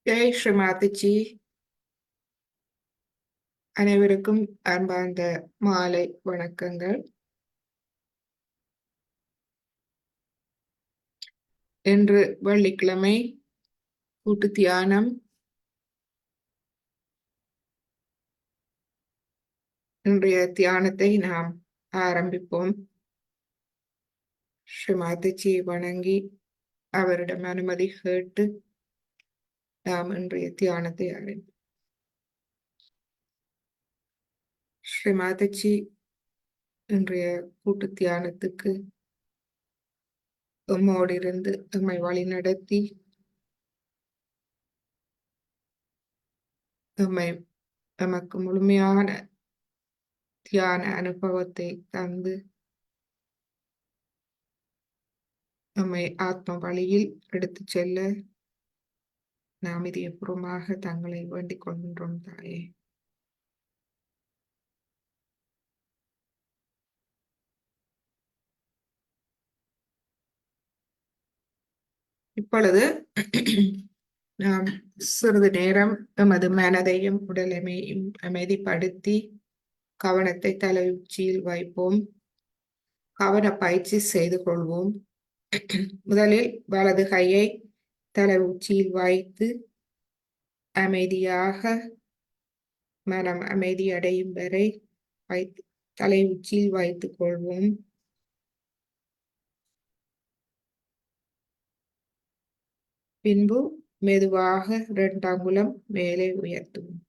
ஜெய் ஸ்ரீ மாதாஜி. அனைவருக்கும் அன்பார்ந்த மாலை வணக்கங்கள். இன்று வெள்ளிக்கிழமை கூட்டு தியானம். இன்றைய தியானத்தை நாம் ஆரம்பிப்போம். ஸ்ரீ மாதாஜியை வணங்கி அவரிடம் அனுமதி கேட்டு நாம் இன்றைய தியானத்தை ஆரம்பிப்போம். ஸ்ரீ மாதாஜி இன்றைய கூட்டு தியானத்துக்கு எம்மோடு இருந்து எம்மை வழி நடத்தி நமக்கு முழுமையான தியான அனுபவத்தை தந்து நம்மை ஆத்ம வழியில் எடுத்து செல்ல நாம் இதயபூர்வமாக தங்களை வேண்டிக் கொள்கின்றோம் தாயே. இப்பொழுது நாம் சிறிது நேரம் எமது மனதையும் உடலையும் அமைதிப்படுத்தி கவனத்தை தலை உச்சியில் வைப்போம். கவன பயிற்சி செய்து கொள்வோம். முதலில் வலது கையை தலை உச்சியில் வைத்து அமைதியாக மனம் அமைதி அடையும் வரை தலை உச்சியில் வைத்துக் கொள்வோம். பின்பு மெதுவாக 2 அங்குலம் மேலே உயர்த்துவோம்.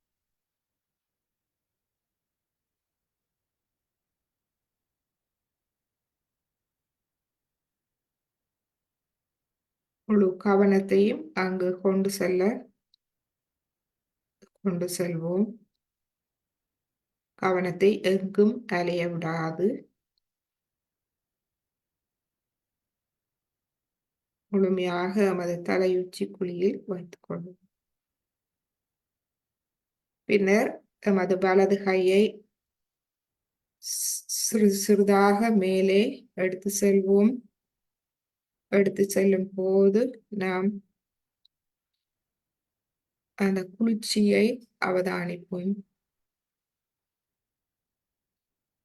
முழு கவனத்தையும் அங்கு கொண்டு செல்வோம். கவனத்தை எங்கும் அலைய விடாது முழுமையாக நமது தலையுச்சி குழியில் வைத்துக் கொள்வோம். பின்னர் நமது வலது கையை சிறிதாக மேலே எடுத்து செல்வோம். எடுத்து செல்லும் போது நாம் அந்த குளிர்ச்சியை அவதானிப்போம்.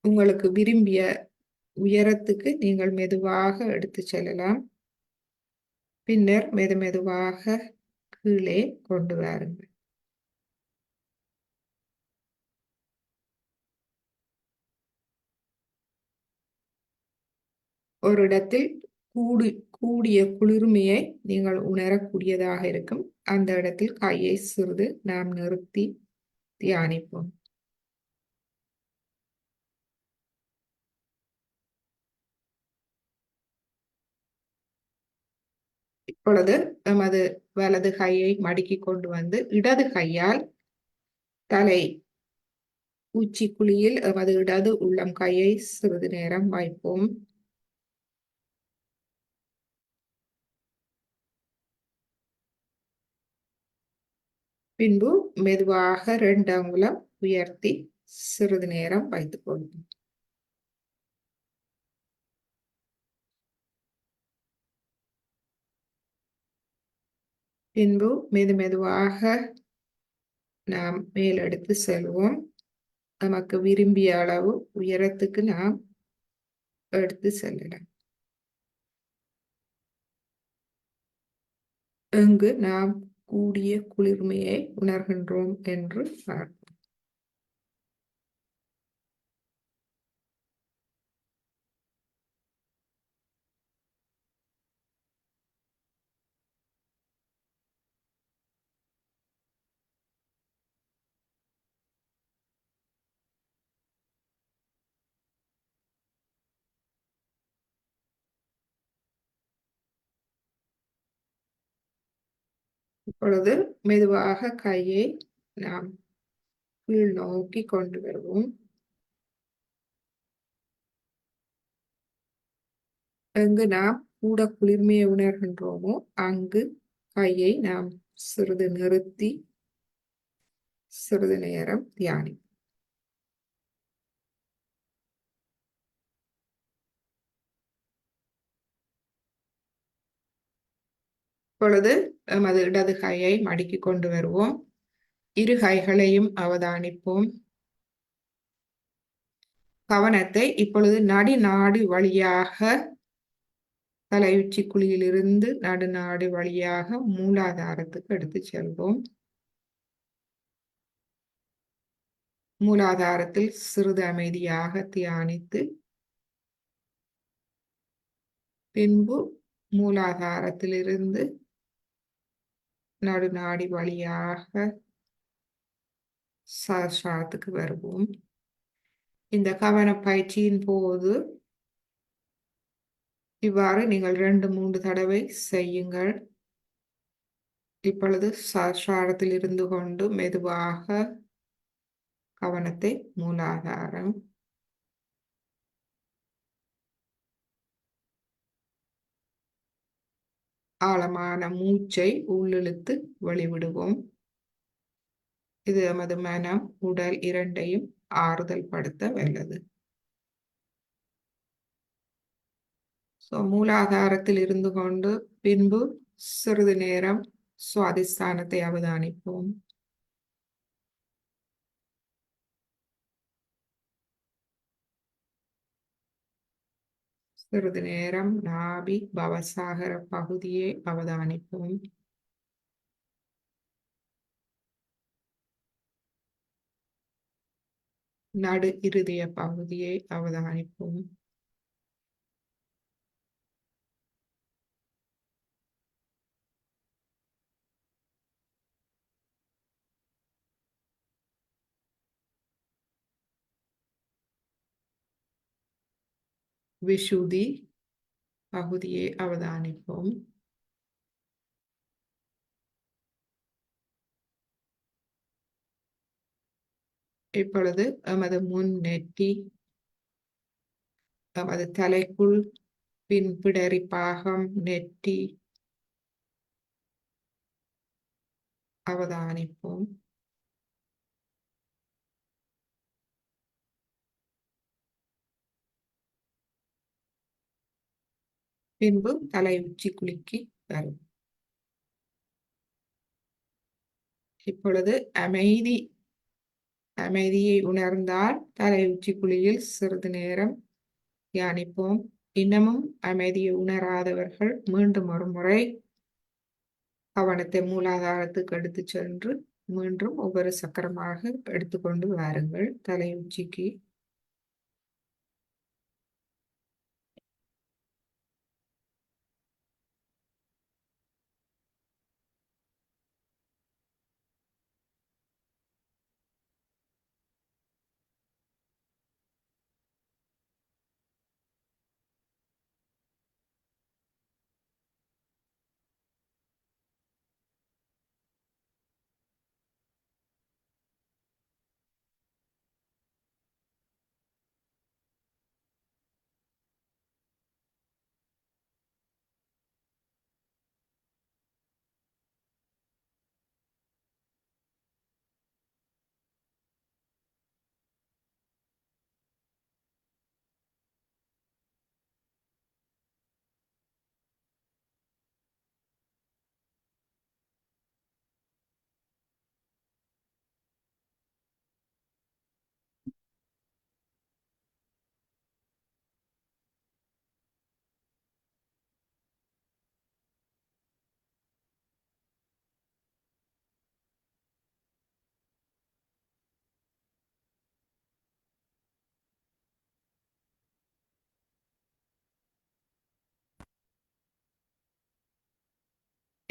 உங்களுக்கு விரும்பிய உயரத்துக்கு நீங்கள் மெதுவாக எடுத்து செல்லலாம். பின்னர் மெதுவாக கீழே கொண்டு வாருங்கள். ஒரு இடத்தில் கூடிய குளிர்மையை நீங்கள் உணரக்கூடியதாக இருக்கும். அந்த இடத்தில் கையை சிறிது நாம் நிறுத்தி தியானிப்போம். இப்பொழுது நமது வலது கையை மடக்கி கொண்டு வந்து இடது கையால் தலை உச்சி குழியில் எமது இடது உள்ளம் கையை சிறிது நேரம் வைப்போம். பின்பு மெதுவாக 2 அங்குலம் உயர்த்தி சிறிது நேரம் வைத்துக் கொள்வோம். பின்பு மெதுவாக நாம் மேலெடுத்து செல்வோம். நமக்கு விரும்பிய அளவு உயரத்துக்கு நாம் எடுத்து செல்லலாம். எங்கு நாம் கூடிய குளிர்மையை உணர்கின்றோம் என்று பார்ப்போம். இப்பொழுது மெதுவாக கையை நாம் கீழ் நோக்கி கொண்டு வருவோம். எங்கு நாம் கூட குளிர்மையை உணர்கின்றோமோ அங்கு கையை நாம் சிறிது நிறுத்தி சிறிது நேரம் தியானிப்போம். இப்பொழுது எமது இடது கையை மடக்கி கொண்டு வருவோம். இரு கைகளையும் அவதானிப்போம். கவனத்தை இப்பொழுது நடுநாடி வழியாக தலையுச்சி குழியிலிருந்து நடுநாடு வழியாக மூலாதாரத்துக்கு எடுத்து செல்வோம். மூலாதாரத்தில் சிறிது அமைதியாக தியானித்து பின்பு மூலாதாரத்திலிருந்து நடுநாடி வழியாக சஹஸ்ராரத்துக்கு வருவோம். இந்த கவன பயிற்சியின் போது இவ்வாறு நீங்கள் 2-3 தடவை செய்யுங்கள். இப்பொழுது சஹஸ்ராரத்தில் இருந்து கொண்டு மெதுவாக கவனத்தை மூலாதாரம், ஆழமான மூச்சை உள்ளிழுத்து வெளிவிடுவோம். இது நமது மனம், உடல் இரண்டையும் ஆறுதல் படுத்த வல்லது. மூலாதாரத்தில் இருந்து கொண்டு பின்பு சிறிது நேரம் சுவாதிஸ்தானத்தை அவதானிப்போம். சிறிது நேரம் நாபி பவசாகர பகுதியை அவதானிப்போம். நடு இருதய பகுதியை அவதானிப்போம். விஷுதி பகுதியை அவதானிப்போம். இப்பொழுது எமது முன் நெற்றி, எமது தலைக்குள் பின்பிடரி பாகம், நெற்றி அவதானிப்போம். பின்பு தலை உச்சி குலுக்கி வரும். இப்பொழுது அமைதியை உணர்ந்தால் தலை உச்சி குழியில் சிறிது நேரம் தியானிப்போம். இன்னமும் அமைதியை உணராதவர்கள் மீண்டும் ஒரு முறை கவனத்தை மூலாதாரத்துக்கு எடுத்து சென்று மீண்டும் ஒவ்வொரு சக்கரமாக எடுத்துக்கொண்டு வாருங்கள் தலை உச்சிக்கு.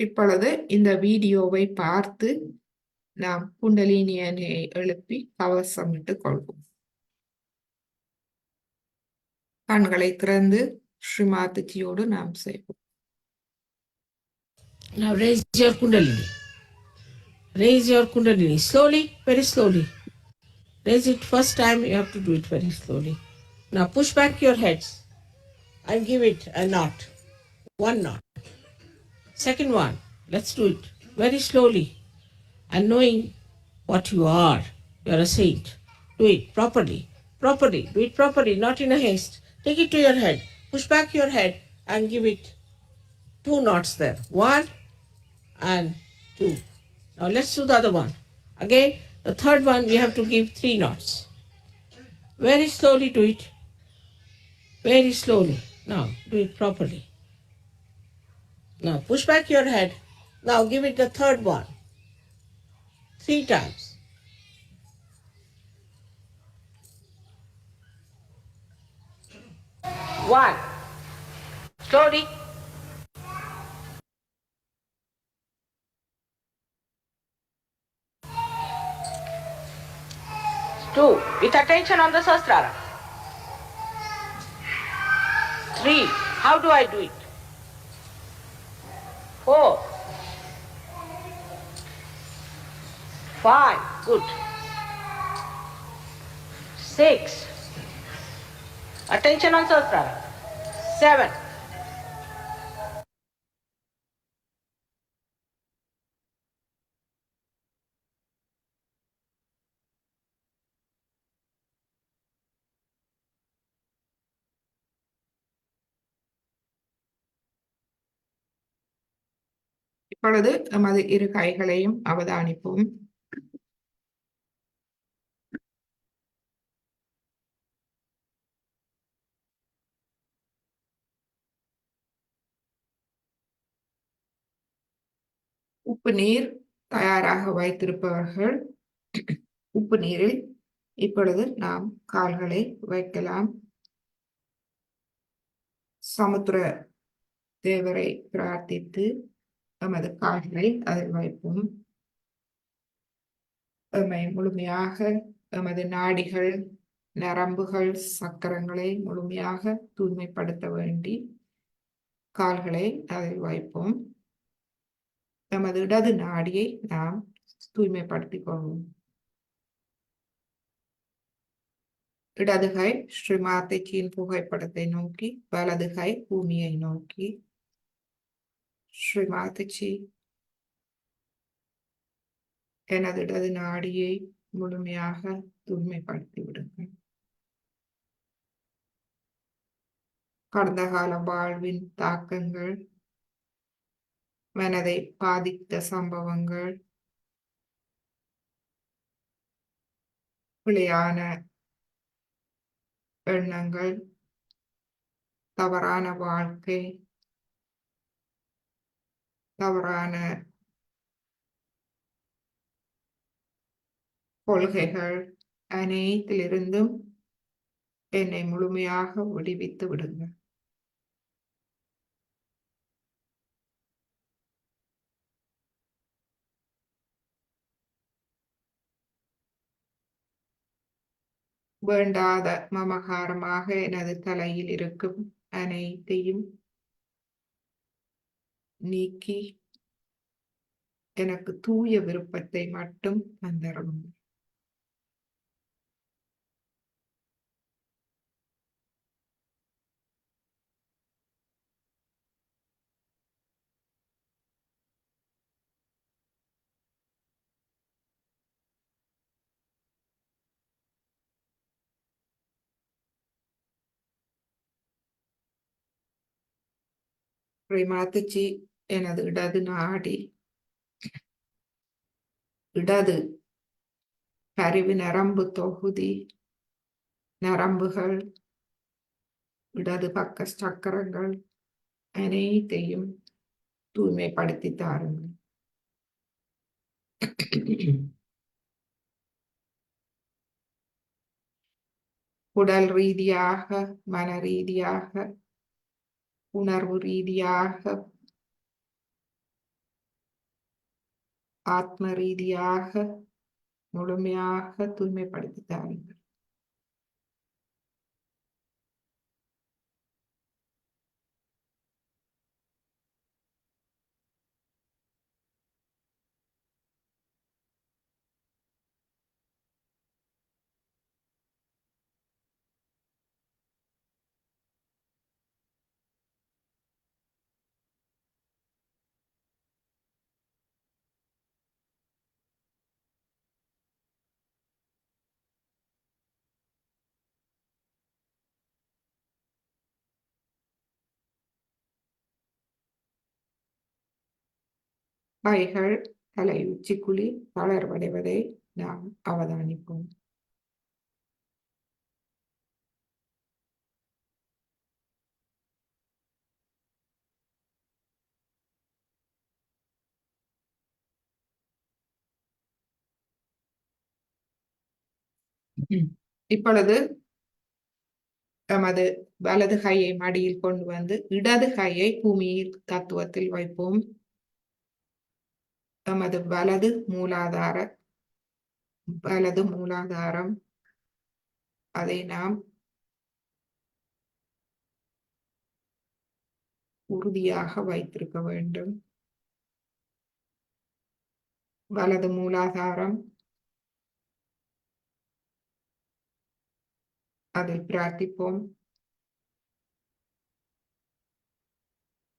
இப்பொழுது இந்த வீடியோவை பார்த்து நாம் குண்டலினியை எழுப்பி கவசமிட்டுக் கொள்வோம். கண்களை திறந்து ஸ்ரீமாதிஜியோடு நாம் செய்வோம். Now raise your kundalini. Raise your kundalini slowly, very slowly. Raise it first time, you have to do it very slowly. Now push back your heads and give it a knot. One knot. Second one, let's do it very slowly and knowing what you are. You are a saint. Do it properly. Properly. Do it properly, not in a haste. Take it to your head. Push back your head and give it 2 knots there. 1 and 2. Now let's do the other one. Again, the third one we have to give 3 knots. Very slowly do it. Very slowly. Now do it properly. Now push back your head. Now give it the third one. 3 times. One. Slowly. Two. With attention on the sahasrara. Three. How do I do it? Four. Five. Good. Six. Attention on sahasrara. Seven. இப்பொழுது நமது இரு கைகளையும் அவதானிப்போம். உப்பு நீர் தயாராக வைத்திருப்பவர்கள் உப்பு நீரில் இப்பொழுது நாம் கால்களை வைக்கலாம். சமுத்திர தேவரை பிரார்த்தித்து நமது கால்களை அதில் வைப்போம். எம்மை முழுமையாக எமது நாடிகள், நரம்புகள், சக்கரங்களை முழுமையாக தூய்மைப்படுத்த வேண்டி கால்களை அதில் வைப்போம். நமது இடது நாடியை நாம் தூய்மைப்படுத்திக் கொள்வோம். இடது கை ஸ்ரீ மாதைஜியின் புகைப்படத்தை நோக்கி, வலது கை பூமியை நோக்கி. ஸ்ரீ மாதைஜி, எனது இடது நாடியை முழுமையாக தூய்மைப்படுத்தி விடுங்கள். கடந்த கால வாழ்வின் தாக்கங்கள், மனதை பாதித்த சம்பவங்கள், பிழையான எண்ணங்கள், தவறான வாழ்க்கை, தவறான கொள்கைகள் அனைத்திலிருந்தும் என்னை முழுமையாக விடுவித்து விடுங்கள். வேண்டாத மமகாரமாக எனது தலையில் இருக்கும் அனைத்தையும் நீக்கி எனக்கு தூய விருப்பத்தை மட்டும் தந்தரும். மாத்துச்சி, எனது இடது நாடி, இடது கருவி நரம்பு தொகுதி, நரம்புகள், இடது பக்க சக்கரங்கள் அனைத்தையும் தூய்மைப்படுத்தி தாருங்கள். உடல் ரீதியாக, மன ரீதியாக, உணர்வு ரீதியாக, ஆத்ம ரீதியாக முழுமையாக தூய்மைப்படுத்தி தாருங்கள். கைகள் தலை உச்சிக்குழி தளர்வடைவதை நாம் அவதானிப்போம். இப்பொழுது நமது வலது கையை மடியில் கொண்டு வந்து இடது கையை பூமியில் தத்துவத்தில் வைப்போம். நமது வலது மூலாதாரம் அதை நாம் உறுதியாக வைத்திருக்க வேண்டும். வலது மூலாதாரம், அதை பிரார்த்திப்போம்.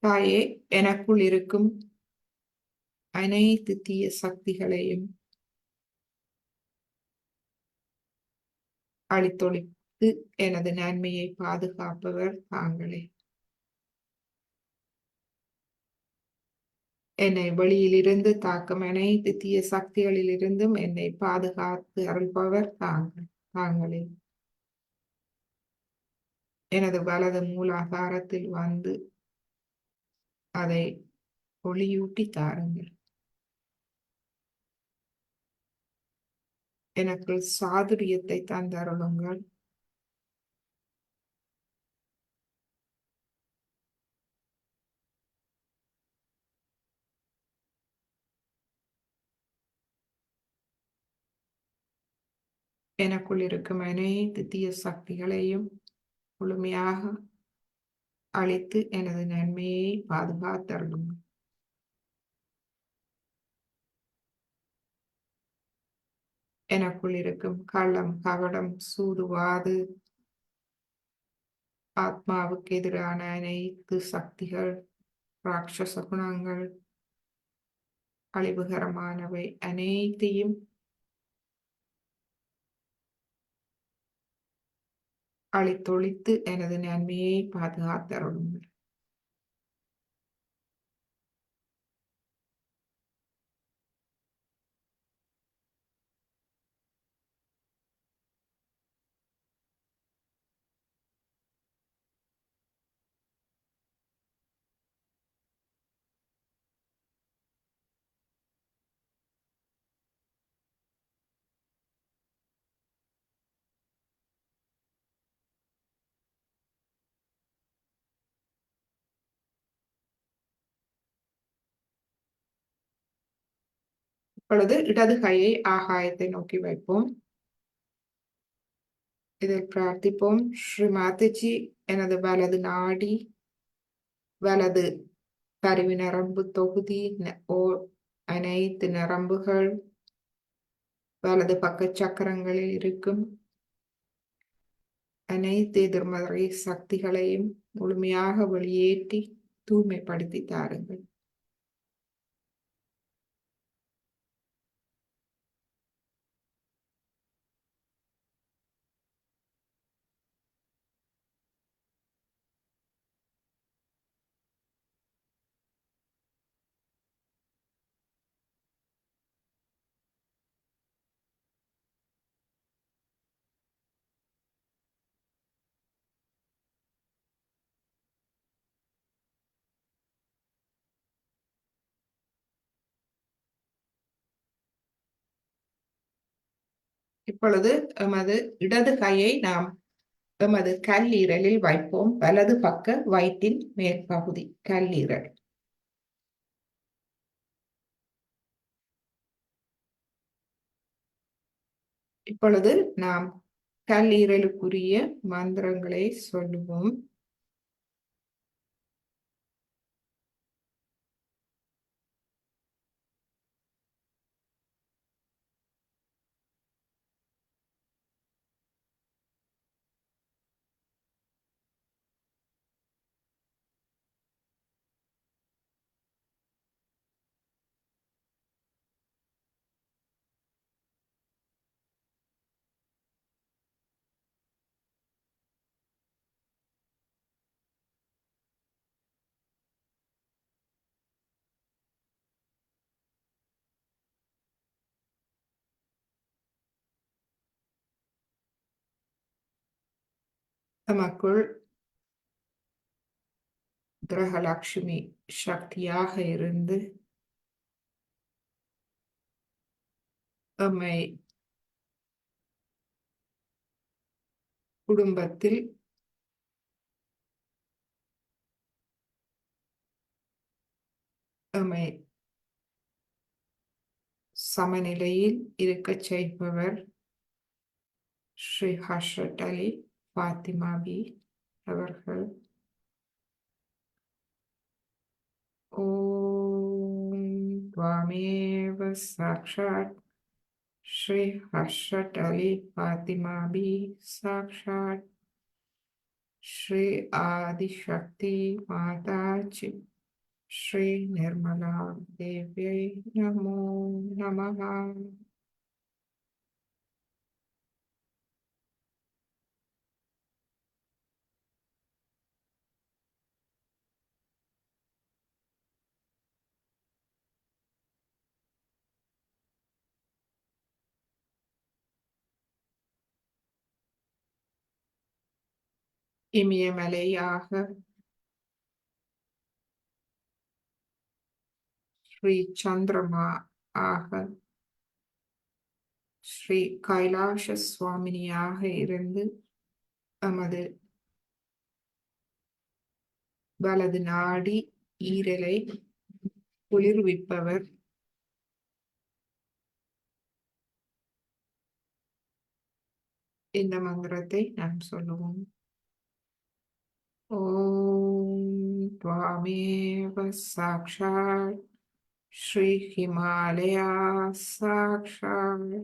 தாயே, எனக்குள் இருக்கும் அனைத்து தீய சக்திகளையும் அழித்தொழித்து எனது நன்மையை பாதுகாப்பவர் தாங்களே. என்னை வெளியிலிருந்து தாக்கும் அனைத்து தீய சக்திகளிலிருந்தும் என்னை பாதுகாத்து அருள்பவர் தாங்களே. எனது வலது மூலாதாரத்தில் வந்து அதை ஒளியூட்டி தாருங்கள். எனக்கு சாதுரியத்தை தந்தருளுங்கள். எனக்குள் இருக்கும் அனைத்து தீய சக்திகளையும் முழுமையாக அழித்து எனது நன்மையை பாதுகாத்தருளுங்கள். எனக்குள் இருக்கும் கள்ளம், கவடம், சூதுவாது, ஆத்மாவுக்கு எதிரான அனைத்து சக்திகள், ராட்சச குணங்கள், அழிவுகரமானவை அனைத்தையும் அழித்தொழித்து எனது நன்மையை பாதுகாத்தருளுங்கள். இப்பொழுது இடது கையை ஆகாயத்தை நோக்கி வைப்போம். இதில் பிரார்த்திப்போம். ஸ்ரீ மாதாஜி, எனது வலது நாடி, வலது கருவி நரம்பு தொகுதி, அனைத்து நரம்புகள், வலது பக்க சக்கரங்களில் இருக்கும் அனைத்து எதிர்மறை சக்திகளையும் முழுமையாக வெளியேற்றி தூய்மைப்படுத்தி தாருங்கள். இப்பொழுது எமது இடது கையை நாம் எமது கல்லீரலில் வைப்போம். வலது பக்க வயிற்றின் மேற்பகுதி கல்லீரல். இப்பொழுது நாம் கல்லீரலுக்குரிய மந்திரங்களை சொல்லுவோம். நமக்குள் கிரகலட்சுமி சக்தியாக இருந்து எம்மை குடும்பத்தில் எம்மை சமநிலையில் இருக்கச் செய்பவர் ஸ்ரீ ஹஸ்ரத் அலி ஃபாத்திமாபி அவர்கள். ஓம் त्वामेव साक्षात् श्री हर्षद अली फातिमाबी साक्षात् श्री आदिशक्ति माता च श्री निर्मला देव्यै नमो नमः. இமயமலையாக ஸ்ரீ சந்திரமா ஆக ஸ்ரீ கைலாச சுவாமினியாக இருந்து நமது வலது நாடி ஈரலை குளிர்விப்பவர் இந்த மந்திரத்தை நாம் சொல்லுவோம். ஓம் त्वामेव साक्षात् श्री हिमालया साक्षात्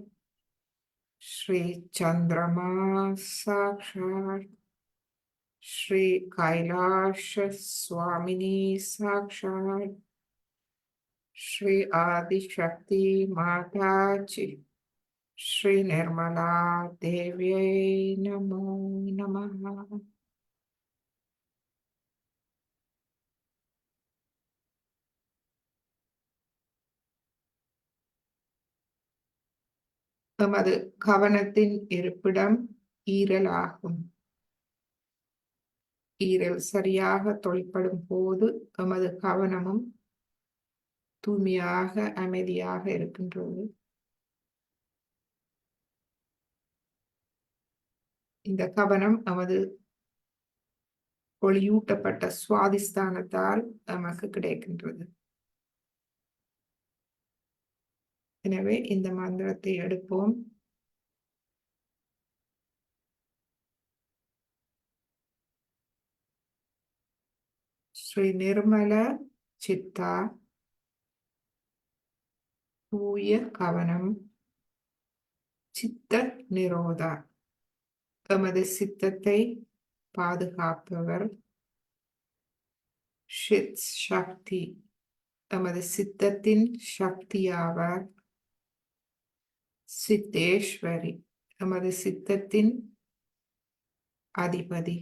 श्री चंद्रमा साक्षात् श्री कैलाश स्वामिनी साक्षात् श्री आदिशक्ति माता च श्री निर्मला देव्यै नमो नमः. எமது கவனத்தின் இருப்பிடம் ஈரலாகும். ஈரல் சரியாக தொழிற்படும் போது எமது கவனமும் தூய்மையாக அமைதியாக இருக்கின்றது. இந்த கவனம் எமது ஒளியூட்டப்பட்ட சுவாதிஸ்தானத்தால் நமக்கு கிடைக்கின்றது. எனவே இந்த மந்திரத்தை எடுப்போம். ஸ்ரீ நிர்மல சித்தா தூய கவனம் சித்த நிரோதா எமது சித்தத்தை பாதுகாப்பவர் ஷித் சக்தி எமது சித்தத்தின் சக்தியாவார். சித்தேஸ்வரி எமது சித்தத்தின் அதிபதி.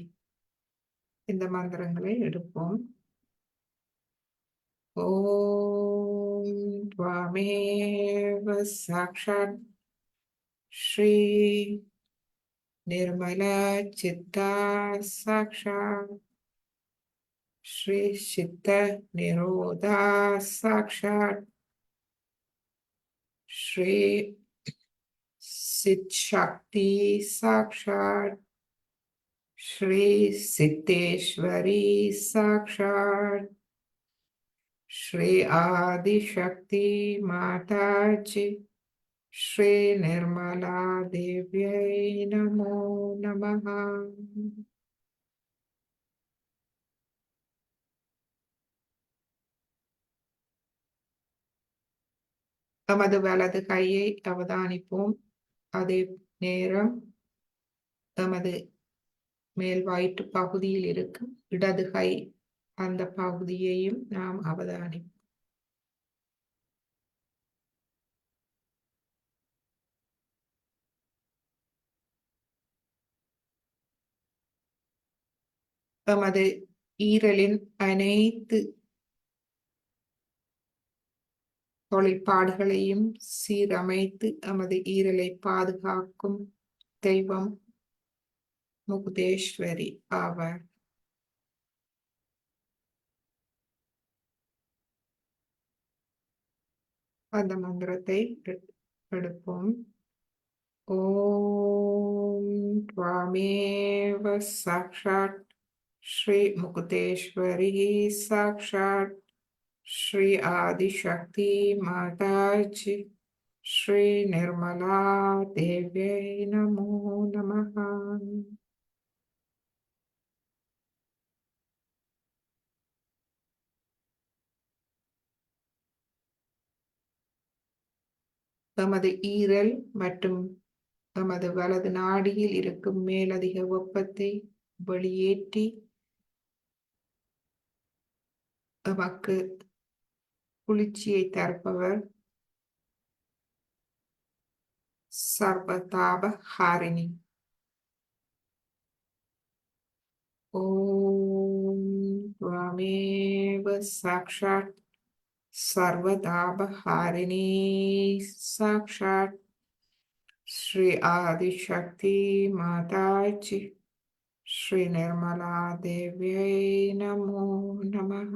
இந்த மந்திரங்களை எடுப்போம். ஓம் त्वामेव साक्षात् श्री निर्मला चित्ता साक्षात् श्री चित्त निरोधा साक्षात् श्री सिद्ध शक्ति साक्षात् श्री सिद्धेश्वरी साक्षात् श्री आदिशक्ति माता च श्री निर्मला देव्यै नमो नमः. நமது வலது கையை அவதானிப்போம். அதே நேரம் நமது மேல் வயிற்று பகுதியில் இருக்கும் இடது கை அந்த பகுதியையும் நாம் அவதானிப்போம். நமது ஈரலின் அனைத்து தொழிற்பாடுகளையும் சீரமைத்து நமது ஈரலை பாதுகாக்கும் தெய்வம் முக்தேஸ்வரி ஆவார். அந்த மந்திரத்தை எடுப்போம். ஓம் त्वामेव साक्षात् श्री मुक्तेश्वरी साक्षात् श्री आदिशक्ति माताजी श्री निर्मला देव्यै नमो नमः. தமது ஈரல் மற்றும் தமது வலது நாடியில் இருக்கும் மேலதிக வெப்பத்தை வெளியேற்றி நமக்கு குளிர்ச்சியை தருபவர் சர்வதாப ஹாரிணி. ஓம் त्वामेव साक्षात् सर्वताप हारिणी साक्षात् श्री आदिशक्ति माताजी श्री निर्मला देव्यै नमो नमः.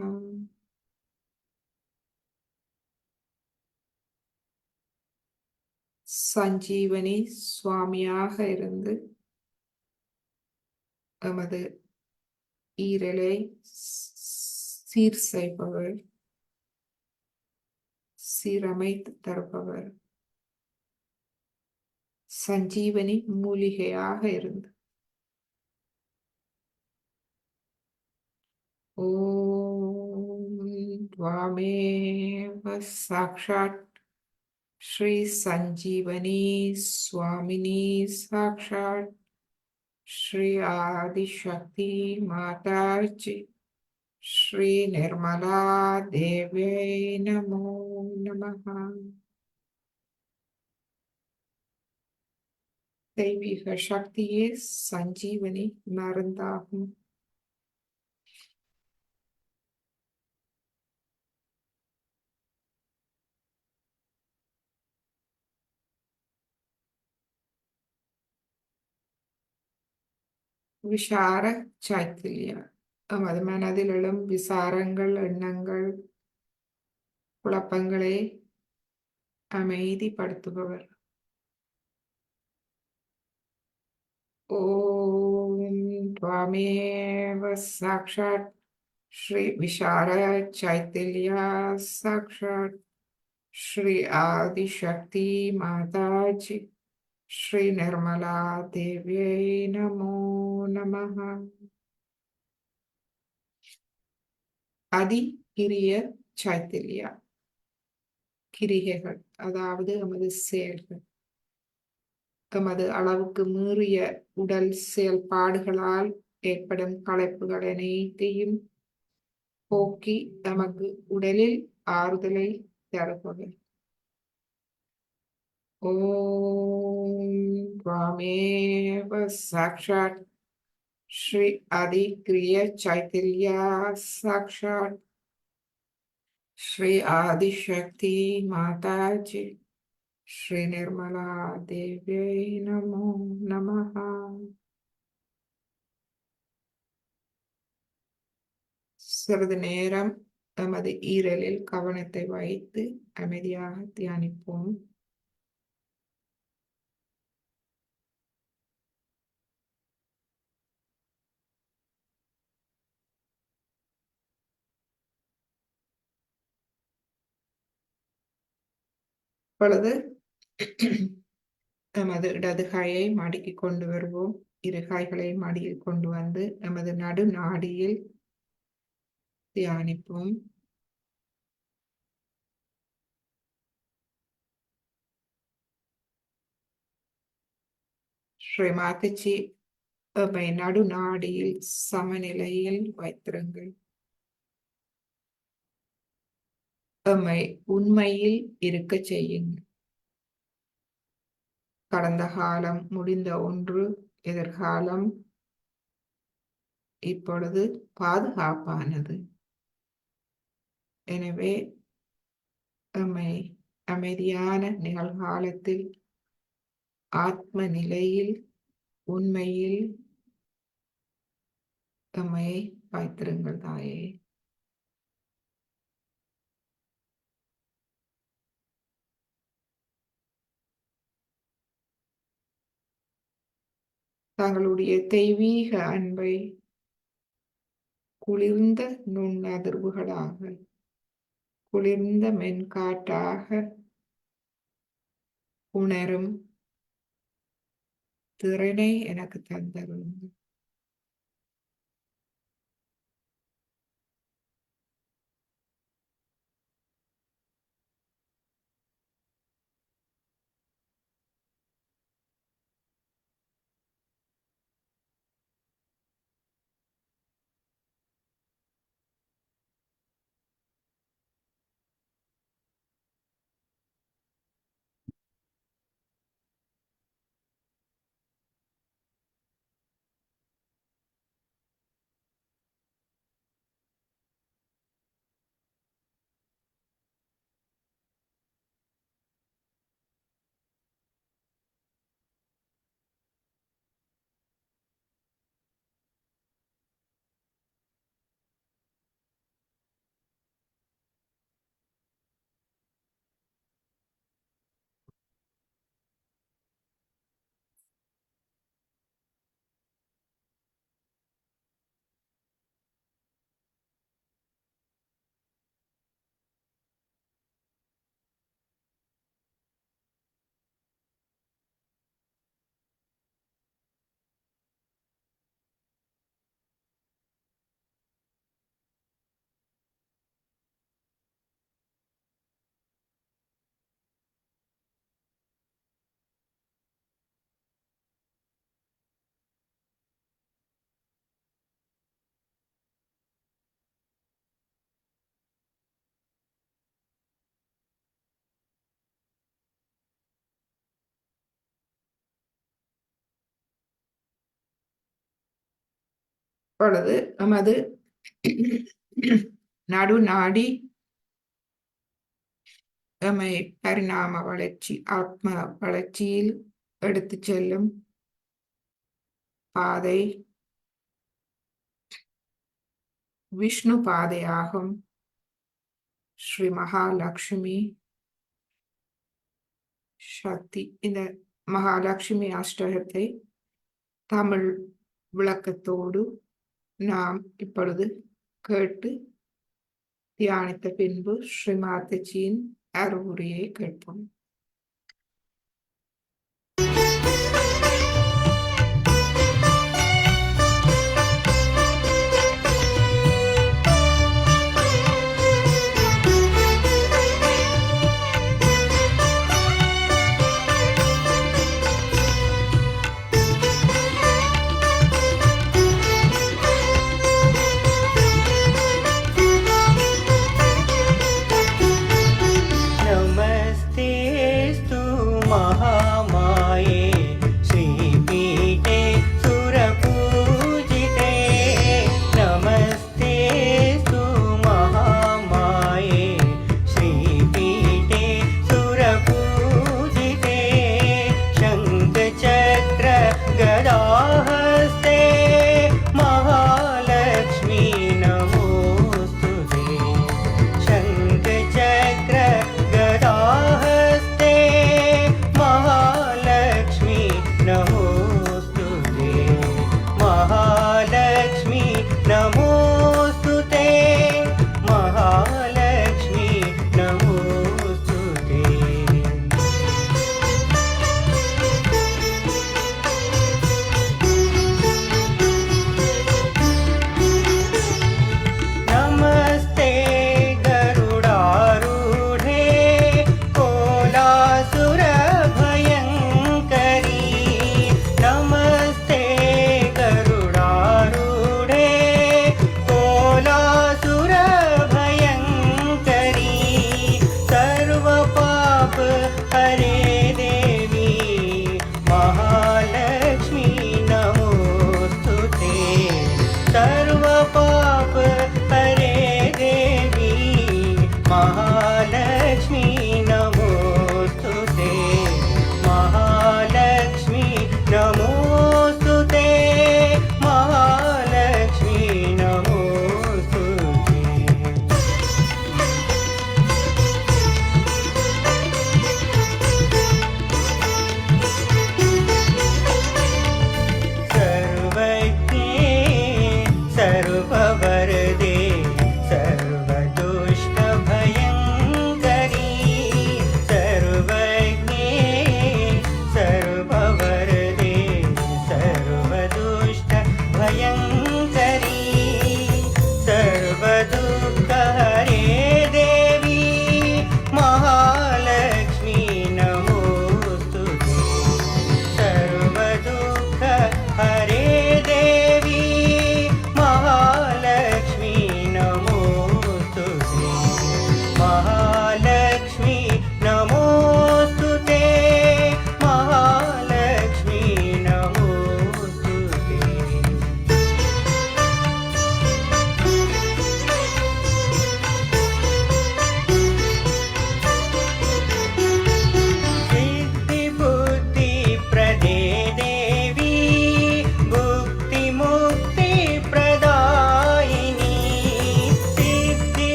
சஞ்சீவனி சுவாமியாக இருந்து எமது ஈரலை சீர் செய்பவர், சீரமைத்து தருபவர். சஞ்சீவனி மூலிகையாக இருந்து ஓம் त्वामेव साक्षात् श्री संजीवनी स्वामिनी साक्षात् श्री आदिशक्ति माताजी श्री निर्मला देव्यै नमो नमः. தெய்வீக சக்தியே சஞ்சீவனி மருந்தாகும். விசார சைத்தல்யா நமது மனதில் எழும் விசாரங்கள், எண்ணங்கள், குழப்பங்களை அமைதிப்படுத்துபவர். ஓம் त्वामेव साक्षात् श्री विशाल चैतन्या साक्षात् श्री आदिशक्ति माताजी श्री निर्मला देव्यै नमो नमः. அதி கிரிய சைத்தல்யா கிரிகைகள் அதாவது நமது செயல்கள், எமது அளவுக்கு மீறிய உடல் செயல்பாடுகளால் ஏற்படும் களைப்புகள் அனைத்தையும் போக்கி நமக்கு உடலில் ஆறுதலை தருபவர். ஓம் त्वामेव साक्षात् श्री आदिक्रिय चैतन्या साक्षात् श्री आदिशक्ति माताजी श्री निर्मला देव्यै नमो नमः. சிறிது நேரம் நமது ஈரலில் கவனத்தை வைத்து அமைதியாக தியானிப்போம். இப்பொழுது நமது இடது கையை மடக்கி கொண்டு வருவோம். இரு கைகளை மடியில் கொண்டு வந்து நமது நடு நாடியில் தியானிப்போம். ஸ்ரீ மாதாஜி எம்மை நடு நாடியில் சமநிலையில் வைத்திருங்கள். எம்மை உண்மையில் இருக்க செய்யுங்கள். கடந்த காலம் முடிந்த ஒன்று, எதிர்காலம் இப்பொழுது பாதுகாப்பானது. எனவே எம்மை அமைதியான நிகழ்காலத்தில் ஆத்ம நிலையில் உண்மையில் எம்மை வைத்திருங்கள் தாயே. தங்களுடைய தெய்வீக அன்பை குளிர்ந்த நுண்ணதிர்வுகளாக, குளிர்ந்த மென்காற்றாக உணரும் திறனை எனக்கு தந்தருளுங்கள். இப்பொழுது நமது நடுநாடி எம்மை பரிணாம வளர்ச்சி, ஆத்ம வளர்ச்சியில் எடுத்துச் செல்லும் பாதை விஷ்ணு பாதையாகும். ஸ்ரீ மகாலட்சுமி சக்தி. இந்த மகாலட்சுமி அஷ்டகத்தை தமிழ் விளக்கத்தோடு நாம் இப்பொழுது கேட்டு தியானித்த பின்பு ஸ்ரீ மாதாஜியின் அறிவுரையை கேட்போம். नमस्ते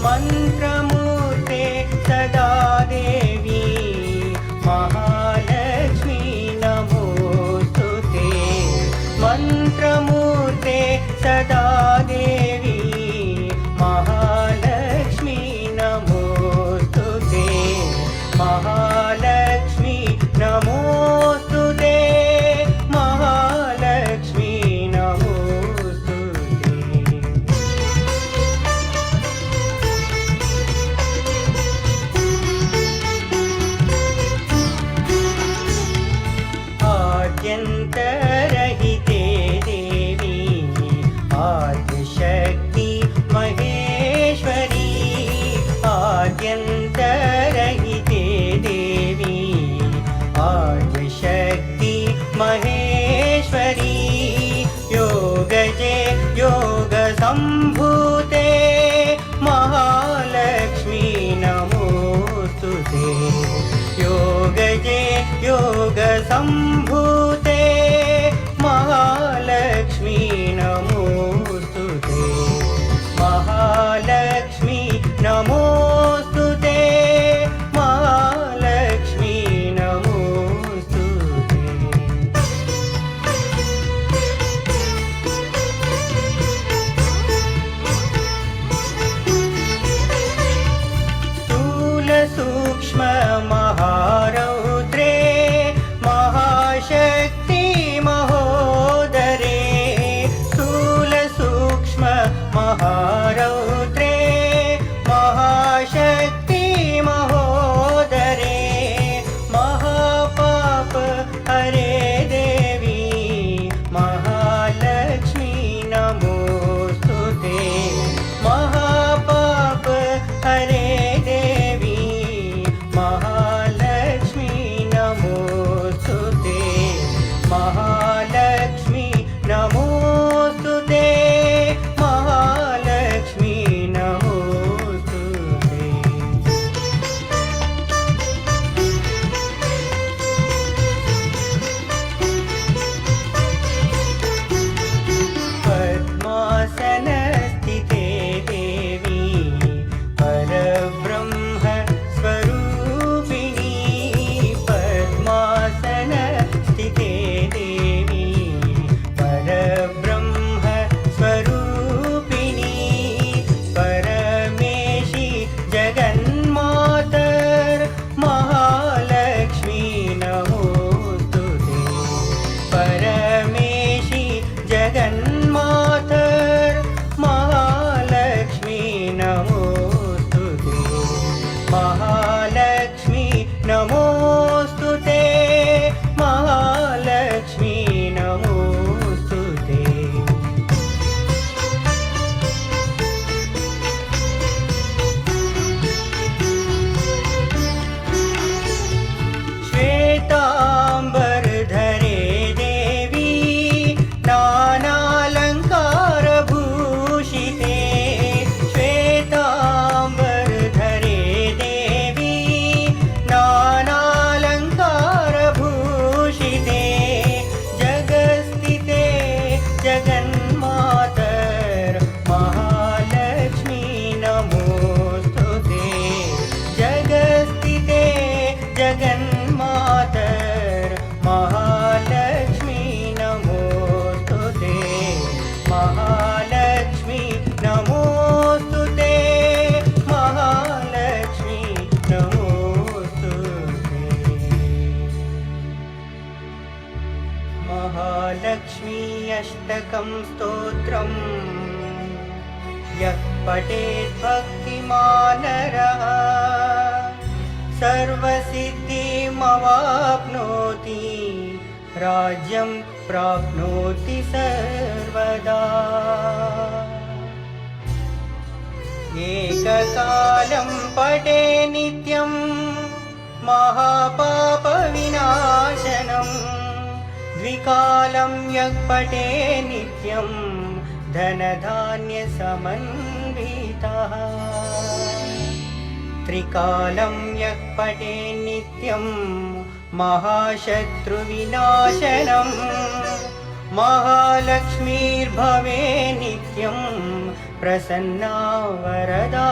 मन्त्रमूर्ते सदा देवी महालक्ष्मी नमोऽस्तु ते मन्त्रमूर्ते सदा देवी महालक्ष्मी नमोऽस्तु ते महालक्ष्मी नमोऽस्तु ते महालक्ष्मी नमोऽस्तु ते आद्यन्तरहिते देवी आदिशक्ति महेश्वरी आद्यन्तरहिते देवी आदिशक्ति महेश्वरी योगजे योगसम्भूते महालक्ष्मी नमोऽस्तु ते योगजे योगसम्भूते महालक्ष्मी नमोऽस्तु ते महालक्ष्मी नमोऽस्तु ते महालक्ष्मी नमोऽस्तु ते स्थूलसूक्ष्म महारौद्रे महाशक्ति महोदरे स्थूलसूक्ष्म महारौद्रे महाशक्ति महोदरे महापाप हरे देवी महालक्ष्मी नमोऽस्तु ते महापाप हरे देवी महालक्ष्मी नमोऽस्तु ते महालक्ष्मी नमोऽस्तु ते महालक्ष्मी नमोऽस्तु ते पद्मासनस्थिते देवी परब्रह्म स्वरूपिणी पद्मासनस्थिते देवी परब्रह्म स्वरूपिणी परमेशी जगन्मातर महालक्ष्मी नमोऽस्तु ते परमेशी जगन्मातर महालक्ष्मी नमोऽस्तु ते महालक्ष्मी नमोऽस्तु ते महालक्ष्मी नमोऽस्तु ते श्वेताम्बरधरे देवी नानालङ्कारभूषिते श्वेताम्बरधरे देवी नानालङ्कारभूषिते जगस्थिते जगन्मातर महालक्ष्मी नमोऽस्तु ते जगस्थिते जगन्मातर महालक्ष्मी नमोऽस्तु ते महालक्ष्मी नमोऽस्तु ते महालक्ष्मी नमोऽस्तु ते महालक्ष्मी अष्टकं स्तोत्रम् यः पठेत् भक्तिमान् नरः सर्वसिद्धिमवाप्नोति राज्यं प्राप्नोति सर्वदा एककालं पठे नित्यं महापापविनाशनं द्विकालं यः पठे नित्यं धनधान्यसमन्वितः त्रिकालं यः पठे नित्यं महाशत्रुविनाशनं महालक्ष्मीर्भवे नित्यं प्रसन्ना वरदा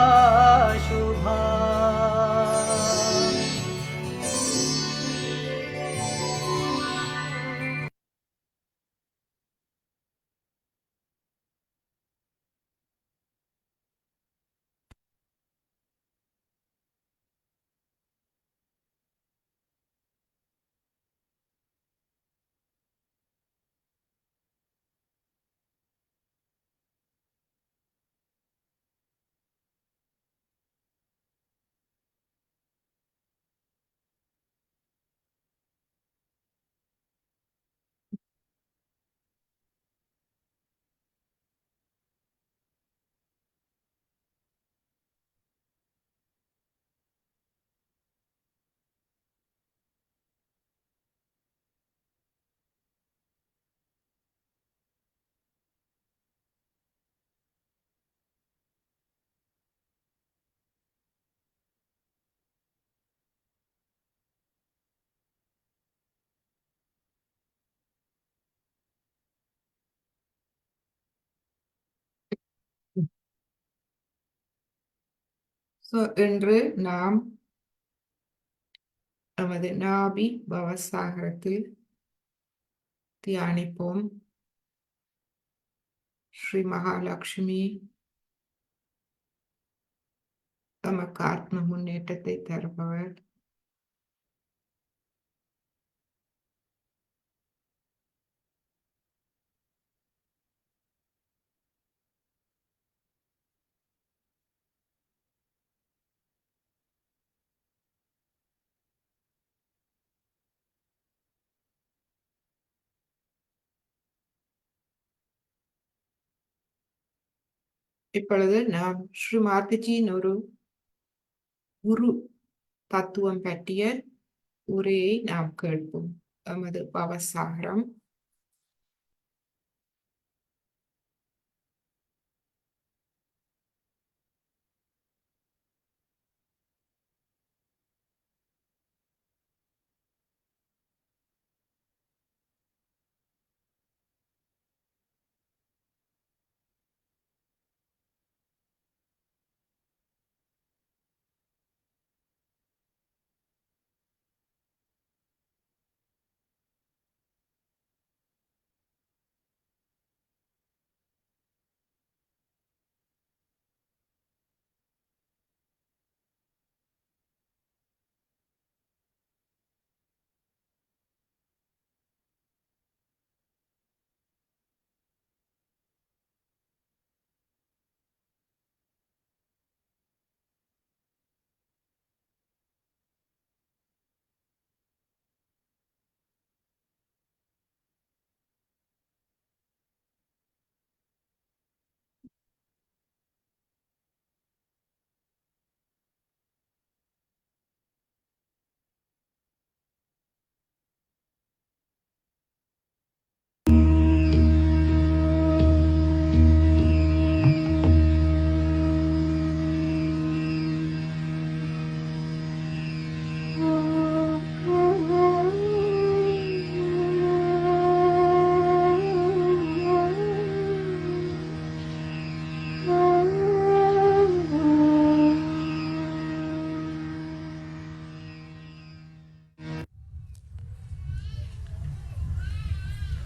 இன்று நாம் நமது நாபி பவசாகரத்தில் தியானிப்போம். ஸ்ரீ மகாலட்சுமி நமக்கு ஆத்ம முன்னேற்றத்தை தருபவர். இப்பொழுது நாம் ஸ்ரீ மாதாஜியின் ஒரு குரு தத்துவம் பற்றிய உரையை நாம் கேட்போம். நமது பவசாகரம்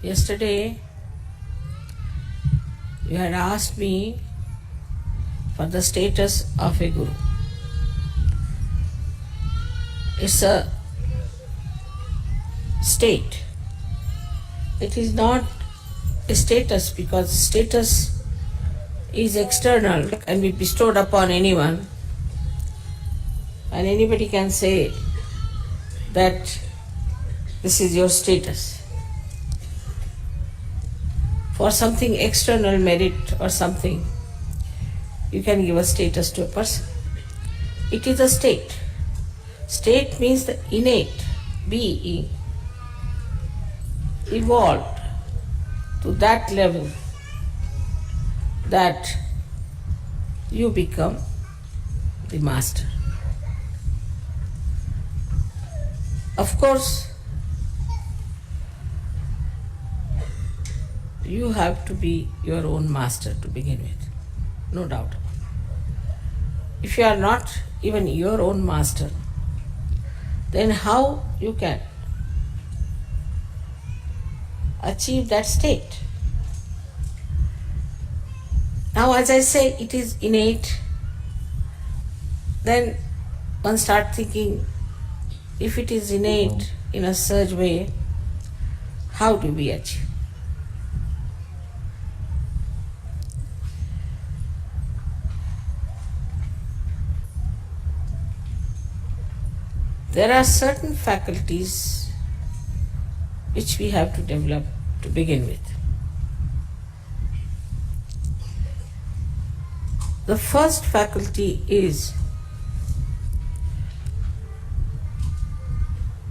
Yesterday, you had asked me for the status of a guru. It's a state. It is not a status because status is external, can be bestowed upon anyone, and anybody can say that this is your status. For something external merit or something, you can give a status to a person. It is a state. State means the innate being evolved to that level that you become the master. Of course, you have to be your own master to begin with, no doubt. If you are not even your own master, then how you can achieve that state? Now, as I say, it is innate. Then one starts thinking, if it is innate in a such way, how do we achieve? There are certain faculties which we have to develop to begin with. The first faculty is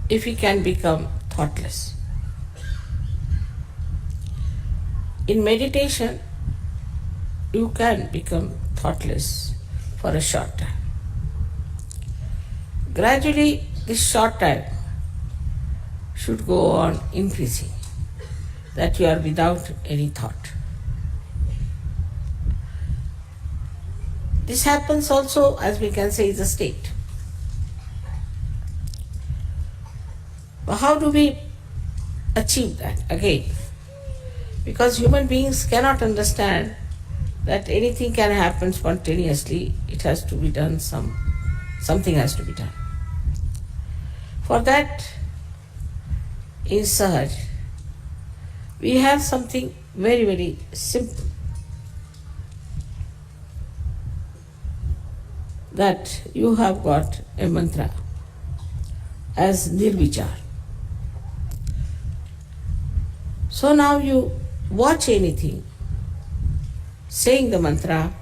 if we can become thoughtless. In meditation, you can become thoughtless for a short time. Gradually, this short time should go on increasing, that you are without any thought. This happens also, as we can say, is a state. But how do we achieve that? Again, because human beings cannot understand that anything can happen spontaneously. It has to be done, something has to be done. For that, in Sahaj, we have something very, very simple. That you have got a mantra as Nirvichar. So now you watch anything, saying the mantra,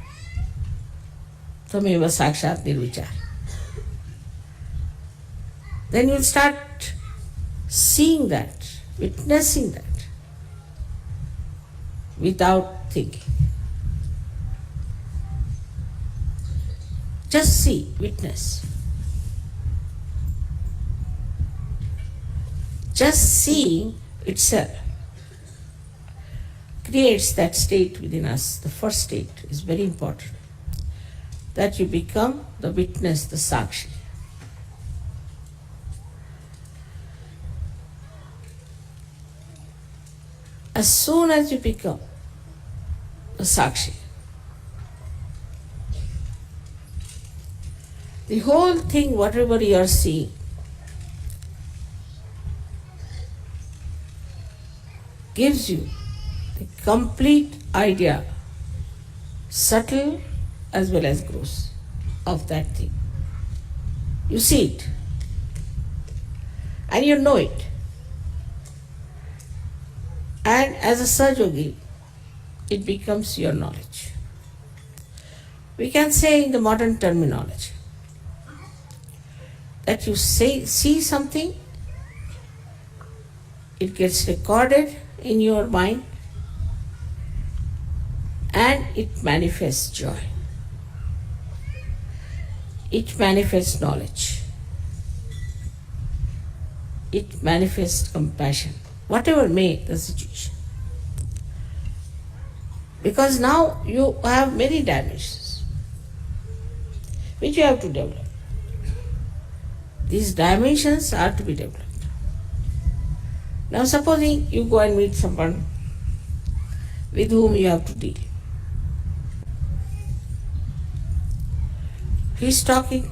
Tameva Sakshat Nirvichar. Then you'll start seeing that, witnessing that, without thinking. Just see, witness. Just seeing itself creates that state within us. The first state is very important. That you become the witness, the Sakshi. As soon as you become the Sakshi, the whole thing, whatever you are seeing, gives you the complete idea, subtle as well as gross, of that thing. You see it and you know it. And as a Sahajogi, it becomes your knowledge. We can say in the modern terminology that you see something, it gets recorded in your mind and it manifests joy. It manifests knowledge. It manifests compassion, whatever may the situation. Because now you have many dimensions which you have to develop. These dimensions are to be developed. Now supposing you go and meet someone with whom you have to deal. He's talking.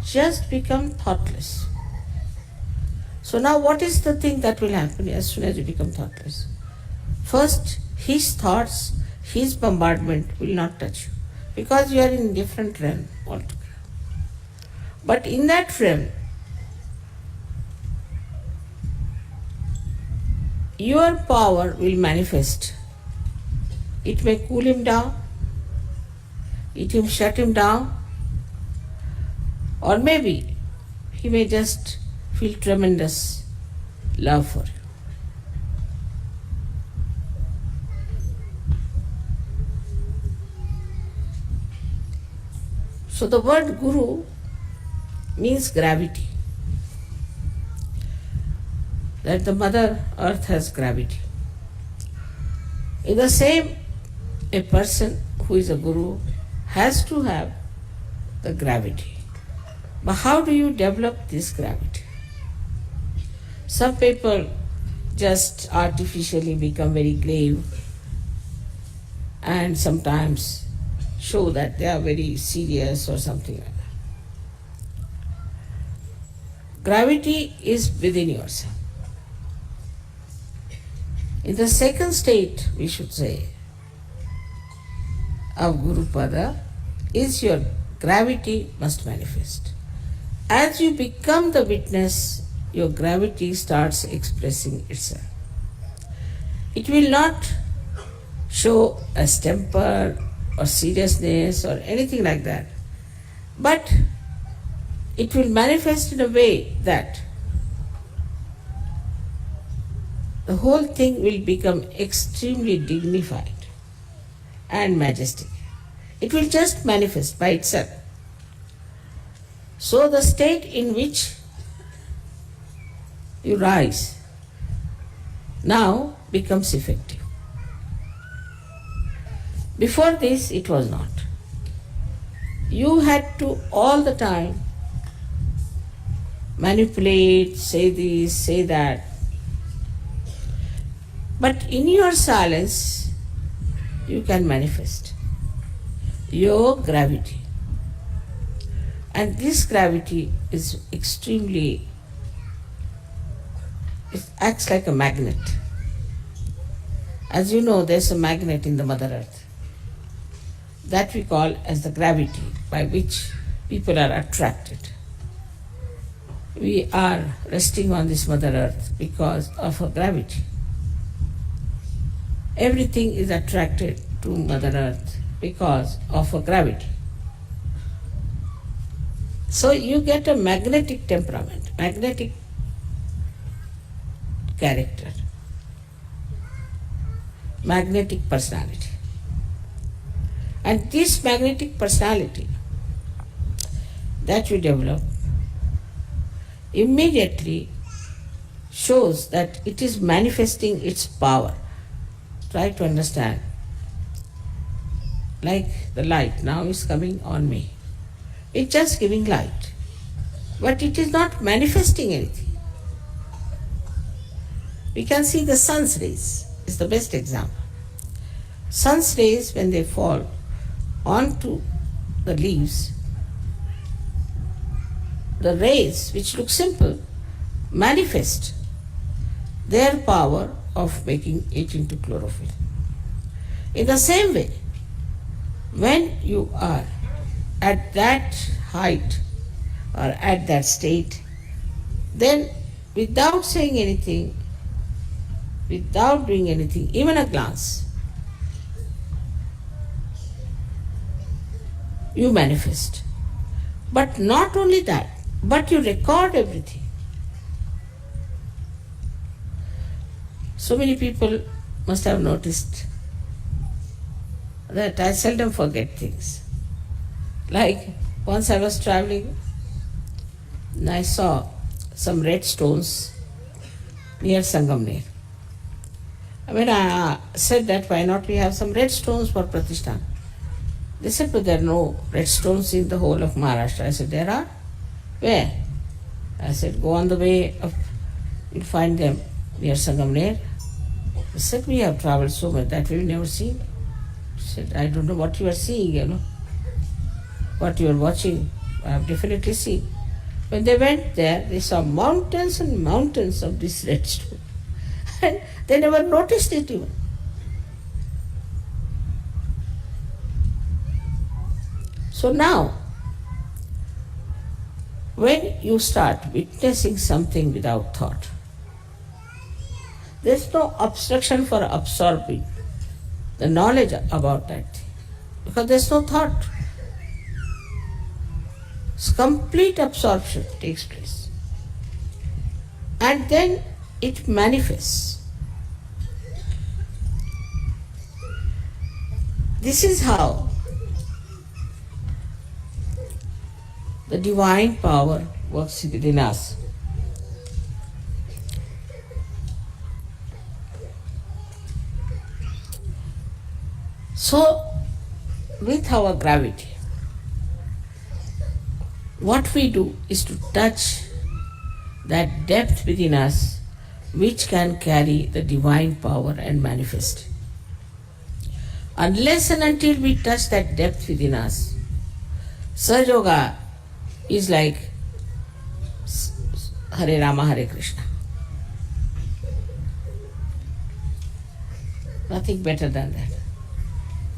Just become thoughtless. So now what is the thing that will happen as soon as you become thoughtless? First, his thoughts, his bombardment will not touch you because you are in different realm altogether. But in that realm, your power will manifest. It may cool him down, it may shut him down, or maybe he may just feel tremendous love for you. So the word Guru means gravity. That the Mother Earth has gravity. In the same, a person who is a Guru has to have the gravity. But how do you develop this gravity? Some people just artificially become very grave and sometimes show that they are very serious or something like that. Gravity is within yourself. In the second state, we should say, of Guru Pada, is your gravity must manifest. As you become the witness, your gravity starts expressing itself. It will not show as temper or seriousness or anything like that, but it will manifest in a way that the whole thing will become extremely dignified and majestic. It will just manifest by itself. So the state in which you rise now becomes effective. Before this, it was not. You had to all the time manipulate, say this, say that. But in your silence, you can manifest your gravity. And this gravity is extremely, it acts like a magnet. As you know, there's a magnet in the Mother Earth that we call as the gravity by which people are attracted. We are resting on this Mother Earth because of her gravity. Everything is attracted to Mother Earth because of her gravity. So you get a magnetic temperament, magnetic character, magnetic personality. And this magnetic personality that you develop immediately shows that it is manifesting its power. Try to understand. Like the light now is coming on me. It's just giving light. But it is not manifesting anything. We can see the sun's rays is the best example. Sun's rays, when they fall onto the leaves, the rays, which look simple, manifest their power of making it into chlorophyll. In the same way, when you are at that height or at that state, then without saying anything, without doing anything, even a glance, you manifest. But not only that, but you record everything. So many people must have noticed that I seldom forget things. Like once I was traveling and I saw some red stones near Sangamner. When I said that, why not we have some red stones for Pratishthan? They said, but there are no red stones in the whole of Maharashtra. I said, there are? Where? I said, go on the way up, you'll find them near Sangamner. They said, we have traveled so much that we've never seen. I said, I don't know what you are seeing, what you are watching. I have definitely seen. When they went there, they saw mountains and mountains of this red stone. And they never noticed it even. So now, when you start witnessing something without thought, there's no obstruction for absorbing the knowledge about that thing, because there's no thought. Complete absorption takes place. And then it manifests. This is how the divine power works within us. So, with our gravity, what we do is to touch that depth within us which can carry the divine power and manifest. Unless and until we touch that depth within us, Sahaja Yoga is like Hare Rama, Hare Krishna. Nothing better than that.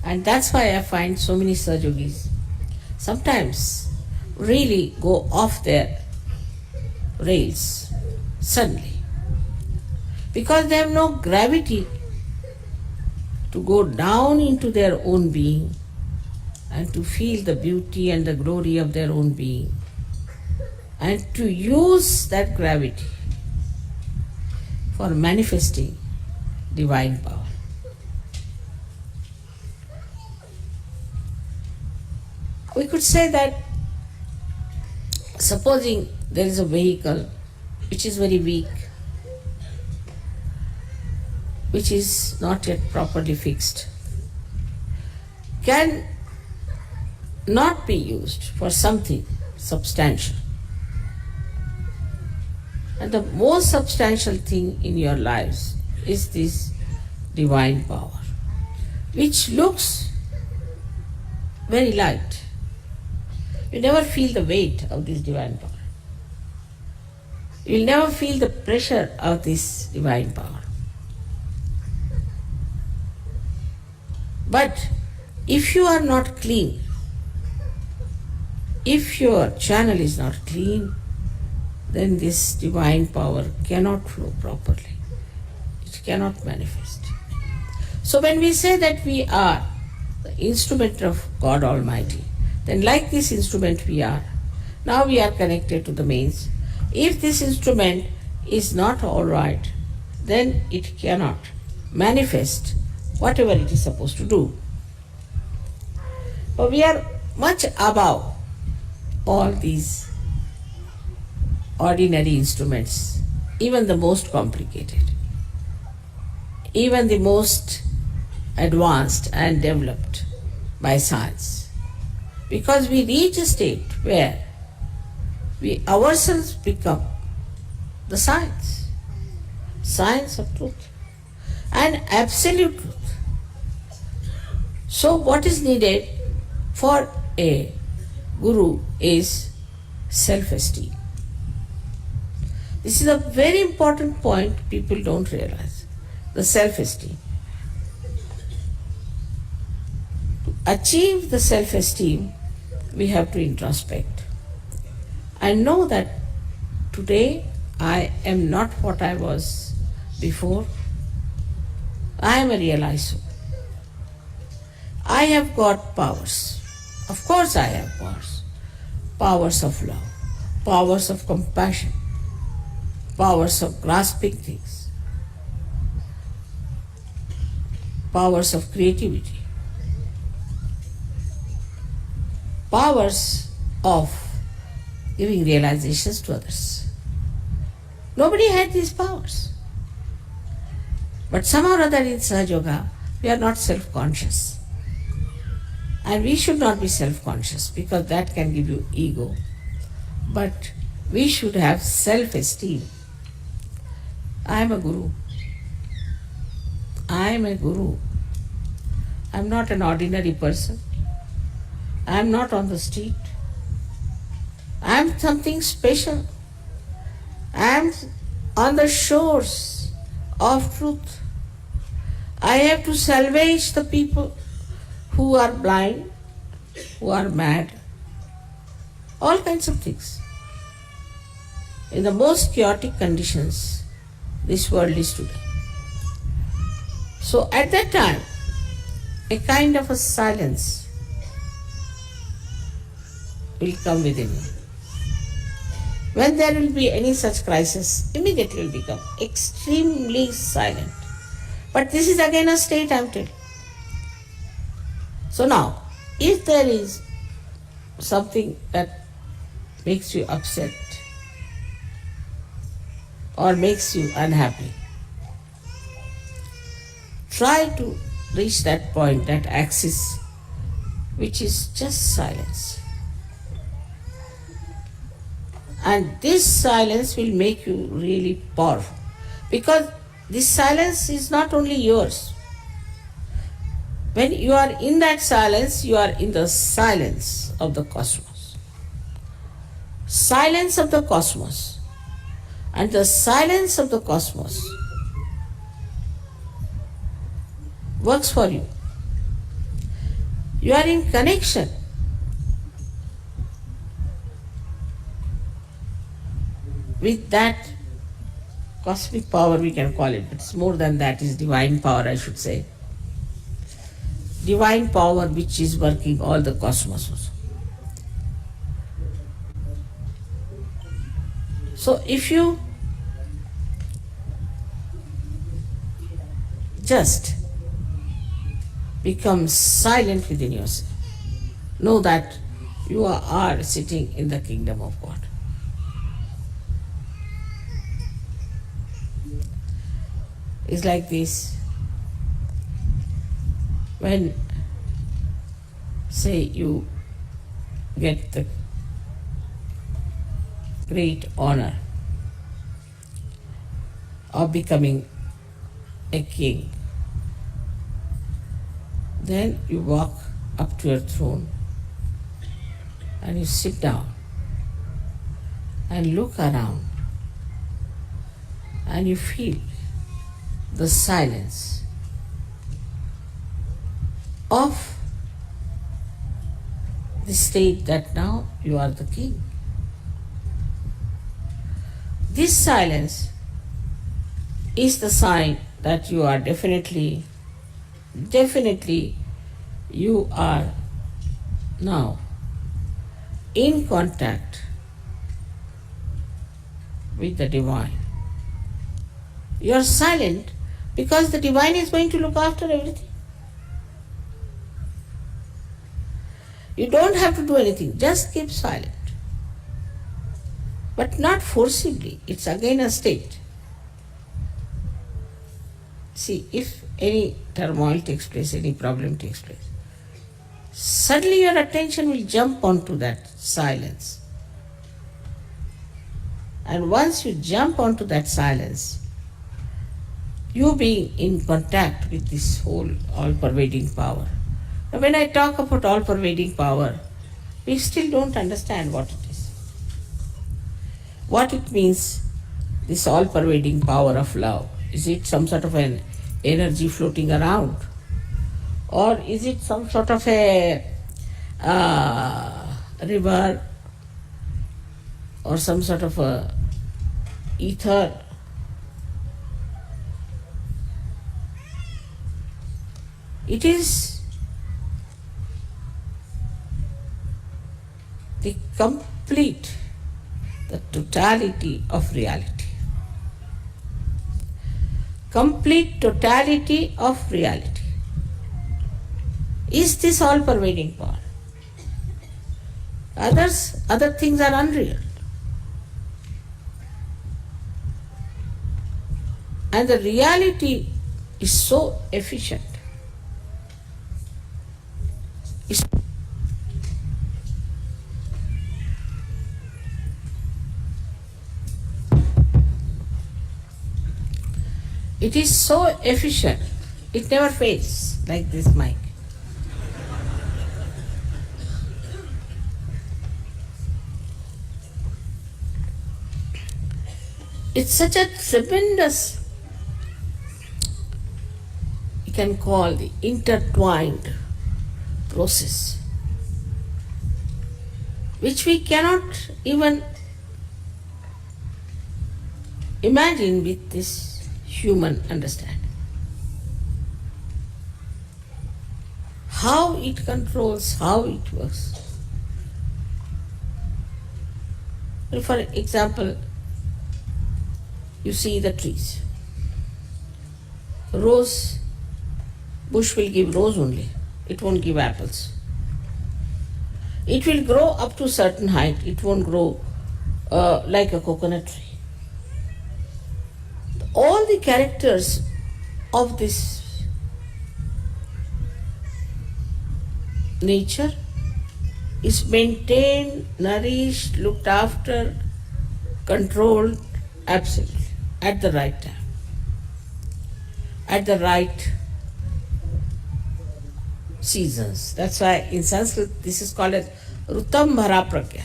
And that's why I find so many Sahaja Yogis sometimes really go off their rails suddenly, because they have no gravity to go down into their own being and to feel the beauty and the glory of their own being, and to use that gravity for manifesting divine power. We could say that supposing there is a vehicle which is very weak, which is not yet properly fixed, can not be used for something substantial. And the most substantial thing in your lives is this divine power, which looks very light. You never feel the weight of this divine power. You will never feel the pressure of this divine power. But if you are not clean, if your channel is not clean, then this divine power cannot flow properly. It cannot manifest. So when we say that we are the instrument of God Almighty, then like this instrument we are. Now we are connected to the mains. If this instrument is not all right, then it cannot manifest whatever it is supposed to do. But we are much above all these ordinary instruments, even the most complicated, even the most advanced and developed by science. Because we reach a state where we ourselves become the science of truth and absolute truth. So what is needed for a guru is self-esteem. This is a very important point people don't realize, the self-esteem. To achieve the self-esteem, we have to introspect and know that today I am not what I was before. I am a realized soul. I have got powers. Of course I have powers. Powers of love, powers of compassion, powers of grasping things, powers of creativity, powers of giving realizations to others. Nobody had these powers. But somehow or other in Sahaja Yoga, we are not self-conscious. And we should not be self-conscious because that can give you ego. But we should have self-esteem. I am a guru. I am a guru. I am not an ordinary person. I am not on the street. I am something special. I am on the shores of truth. I have to salvage the people who are blind, who are mad, all kinds of things. In the most chaotic conditions this world is today. So at that time, a kind of a silence will come within you. When there will be any such crisis, immediately will become extremely silent. But this is again a state I am telling. So now, if there is something that makes you upset or makes you unhappy, try to reach that point, that axis, which is just silence. And this silence will make you really powerful. Because this silence is not only yours. When you are in that silence, you are in the silence of the cosmos. Silence of the cosmos. And the silence of the cosmos works for you. You are in connection with that cosmic power, we can call it, but it's more than that, is divine power, I should say. Divine power which is working all the cosmos also. So if you just become silent within yourself, know that you are sitting in the kingdom of God. It's like this. When say you get the great honor of becoming a king. Then you walk up to your throne and you sit down and look around and you feel the silence of the state that now you are the king. This silence is the sign that you are definitely you are now in contact with the divine. You are silent because the divine is going to look after everything. You don't have to do anything, just keep silent. But not forcibly, it's again a state. See, if any turmoil takes place, any problem takes place, suddenly your attention will jump onto that silence. And once you jump onto that silence, you being in contact with this whole all-pervading power. Now, when I talk about all-pervading power, we still don't understand what it is. What it means, this all-pervading power of love. Is it some sort of an energy floating around? Or is it some sort of a river or some sort of a ether? It is the complete, the totality of reality. Complete totality of reality is this all-pervading power. Other things are unreal. And the reality is so efficient. It is so efficient, it never fails, like this mic. It's such a tremendous, you can call the intertwined process, which we cannot even imagine with this human understanding. How it controls, how it works. Well, for example, you see the trees. Rose bush will give rose only. It won't give apples. It will grow up to a certain height. It won't grow like a coconut tree. All the characters of this nature is maintained, nourished, looked after, controlled absolutely at the right time, at the right seasons. That's why in Sanskrit this is called as Rutam Bhara Pragya.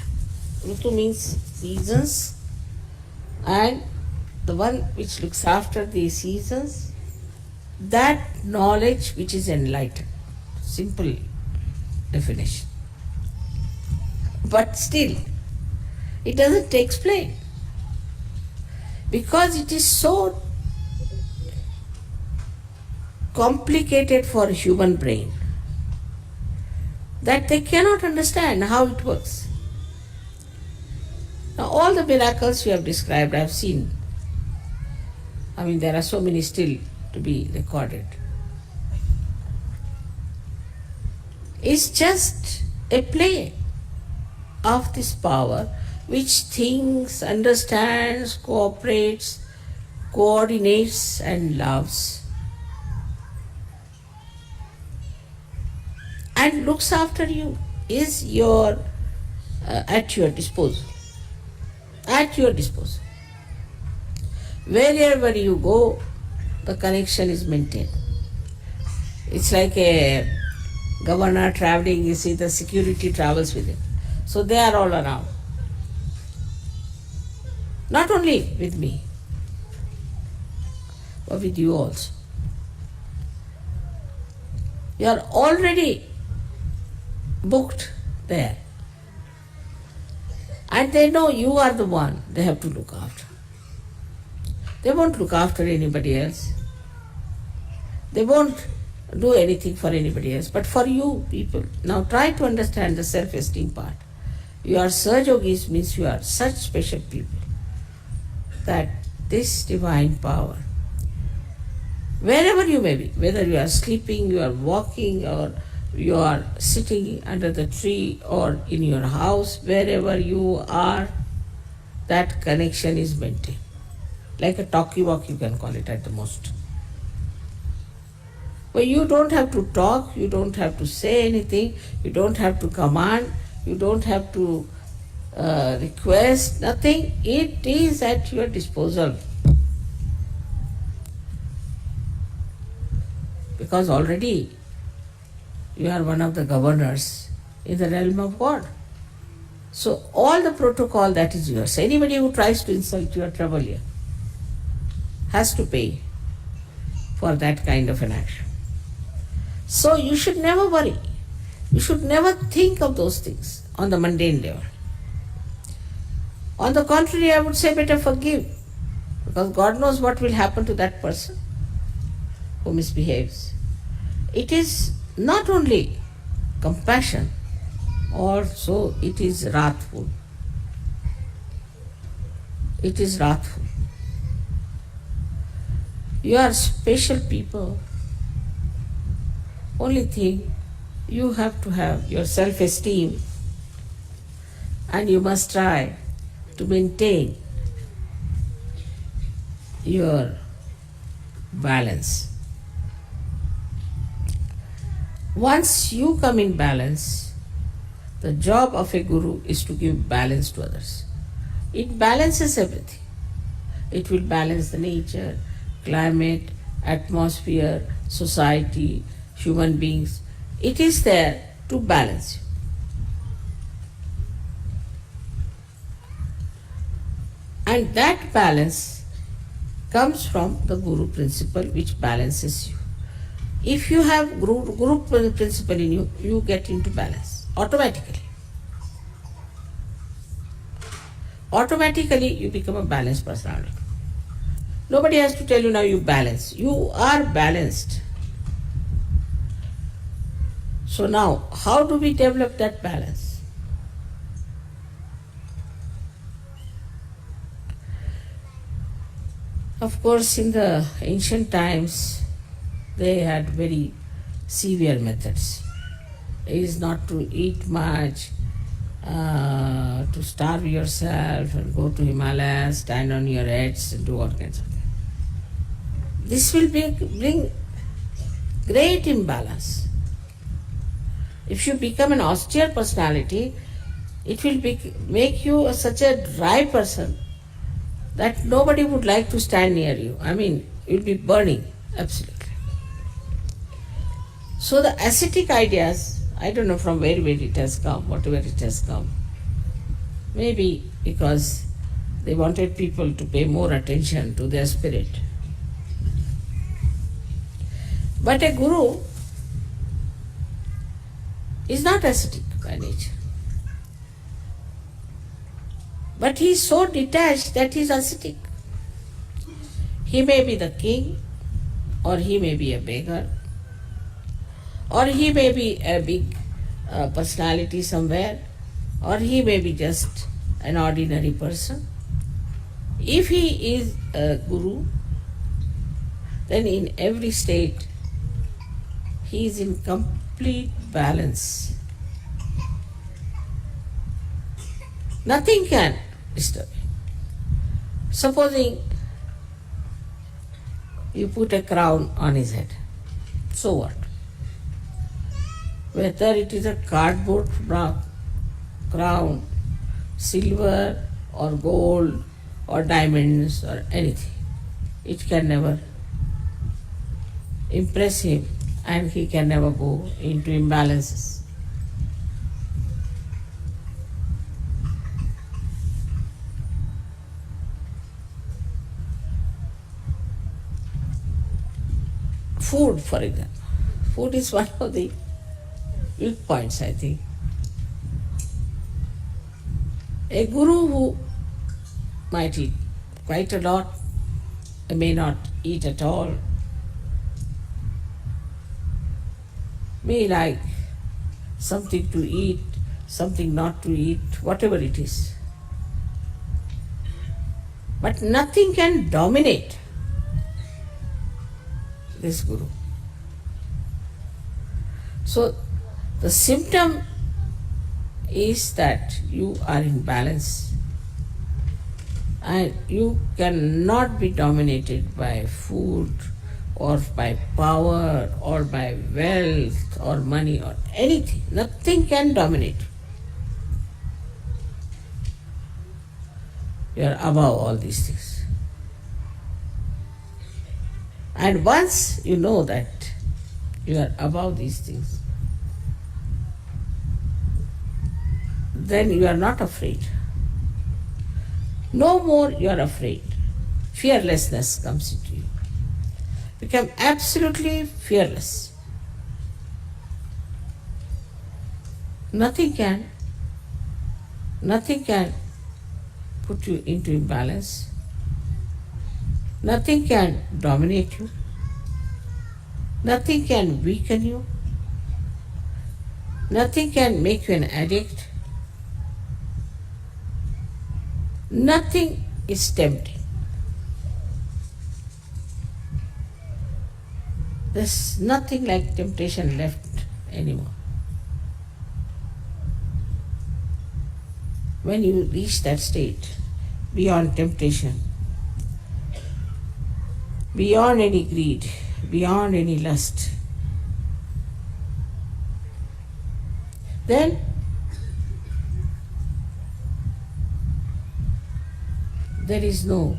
Rutu means seasons, and the one which looks after the seasons, that knowledge which is enlightened. Simple definition. But still, it doesn't explain. Because it is so complicated for human brain that they cannot understand how it works. Now, all the miracles we have described, I have seen. I mean, there are so many still to be recorded. It's just a play of this power which thinks, understands, cooperates, coordinates, and loves. and looks after you is at your disposal. At your disposal. Wherever you go, the connection is maintained. It's like a governor traveling, you see the security travels with him. So they are all around. Not only with me, but with you also. You are already booked there. And they know you are the one they have to look after. They won't look after anybody else. They won't do anything for anybody else, but for you people. Now try to understand the self-esteem part. You are Sahaja Yogis means you are such special people that this divine power, wherever you may be, whether you are sleeping, you are walking, or you are sitting under the tree or in your house, wherever you are, that connection is maintained. Like a talkie-walk, you can call it at the most. But you don't have to talk, you don't have to say anything, you don't have to command, you don't have to request, nothing. It is at your disposal. Because already you are one of the governors in the realm of God. So all the protocol that is yours. Anybody who tries to insult you or trouble you has to pay for that kind of an action. So you should never worry. You should never think of those things on the mundane level. On the contrary, I would say better forgive, because God knows what will happen to that person who misbehaves. It is not only compassion, also it is wrathful. It is wrathful. You are special people. Only thing, you have to have your self-esteem, and you must try to maintain your balance. Once you come in balance, the job of a guru is to give balance to others. It balances everything. It will balance the nature, climate, atmosphere, society, human beings. It is there to balance you. And that balance comes from the Guru principle, which balances you. If you have Guru principle in you, you get into balance automatically. Automatically you become a balanced personality. Nobody has to tell you now you balance. You are balanced. So now, how do we develop that balance? Of course, in the ancient times, they had very severe methods. It is not to eat much, to starve yourself and go to Himalayas, stand on your heads and do all kinds of things. This will bring great imbalance. If you become an austere personality, it will make you such a dry person that nobody would like to stand near you. I mean, you'll be burning, absolutely. So the ascetic ideas, I don't know from where it has come, whatever it has come. Maybe because they wanted people to pay more attention to their spirit. But a guru is not ascetic by nature. But he is so detached that he is ascetic. He may be the king, or he may be a beggar, or he may be a big personality somewhere, or he may be just an ordinary person. If he is a guru, then in every state he is in complete balance. Nothing can disturb him. Supposing you put a crown on his head, so what? whether it is a cardboard crown, silver or gold or diamonds or anything. It can never impress him and he can never go into imbalances. Food, for example. Food is one of the weak points, I think. A guru who might eat quite a lot, may not eat at all, may like something to eat, something not to eat, whatever it is. But nothing can dominate this guru. So the symptom is that you are in balance and you cannot be dominated by food or by power or by wealth or money or anything. Nothing can dominate. You are above all these things. And once you know that you are above these things, then you are not afraid. No more you are afraid. Fearlessness comes into you. Become absolutely fearless. Nothing can put you into imbalance. Nothing can dominate you. Nothing can weaken you. Nothing can make you an addict. Nothing is tempting. There's nothing like temptation left anymore. When you reach that state, beyond temptation, beyond any greed, beyond any lust, then there is no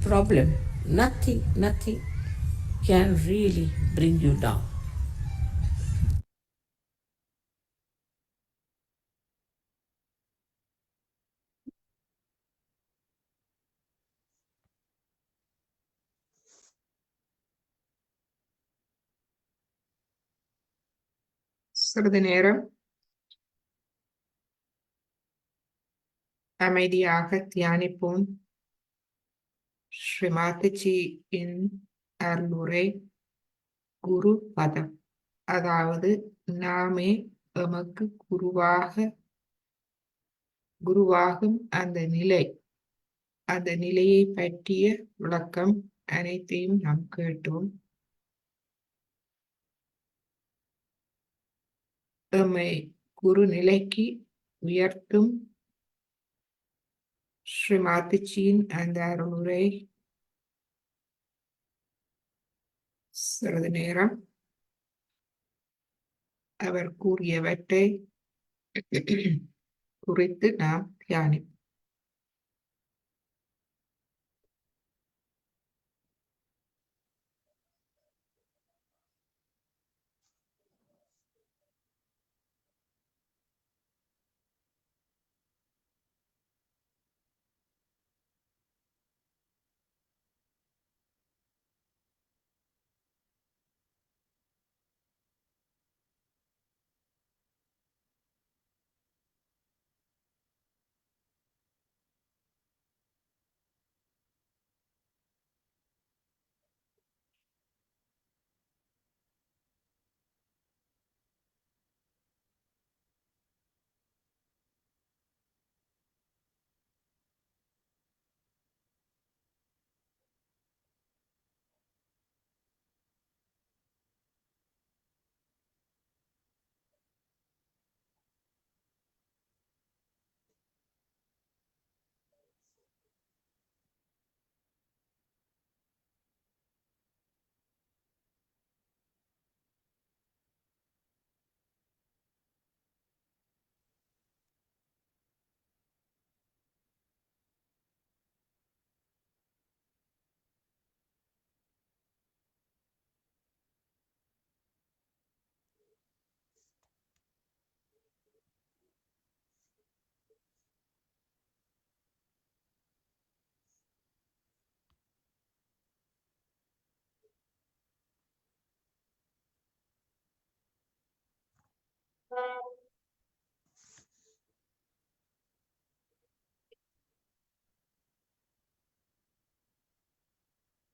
problem. Nothing can really bring you down. சிறிது நேரம் அமைதியாக தியானிப்போம். ஸ்ரீ மாதாஜியின் அருளுரை குரு பதம், அதாவது நாமே எமக்கு குருவாகும் அந்த நிலையை பற்றிய விளக்கம் அனைத்தையும் நாம் கேட்டோம். எம்மை குரு நிலைக்கு உயர்த்தும் ஸ்ரீ மாதாஜியின் அந்த அருளுரை சிறிது நேரம் அவர் கூறியவற்றை குறித்து நாம் தியானிப்போம்.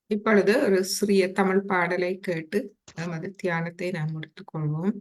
இப்பொழுது ஒரு சிறிய தமிழ் பாடலை கேட்டு நமது தியானத்தை நாம் முடித்துக் கொள்வோம்.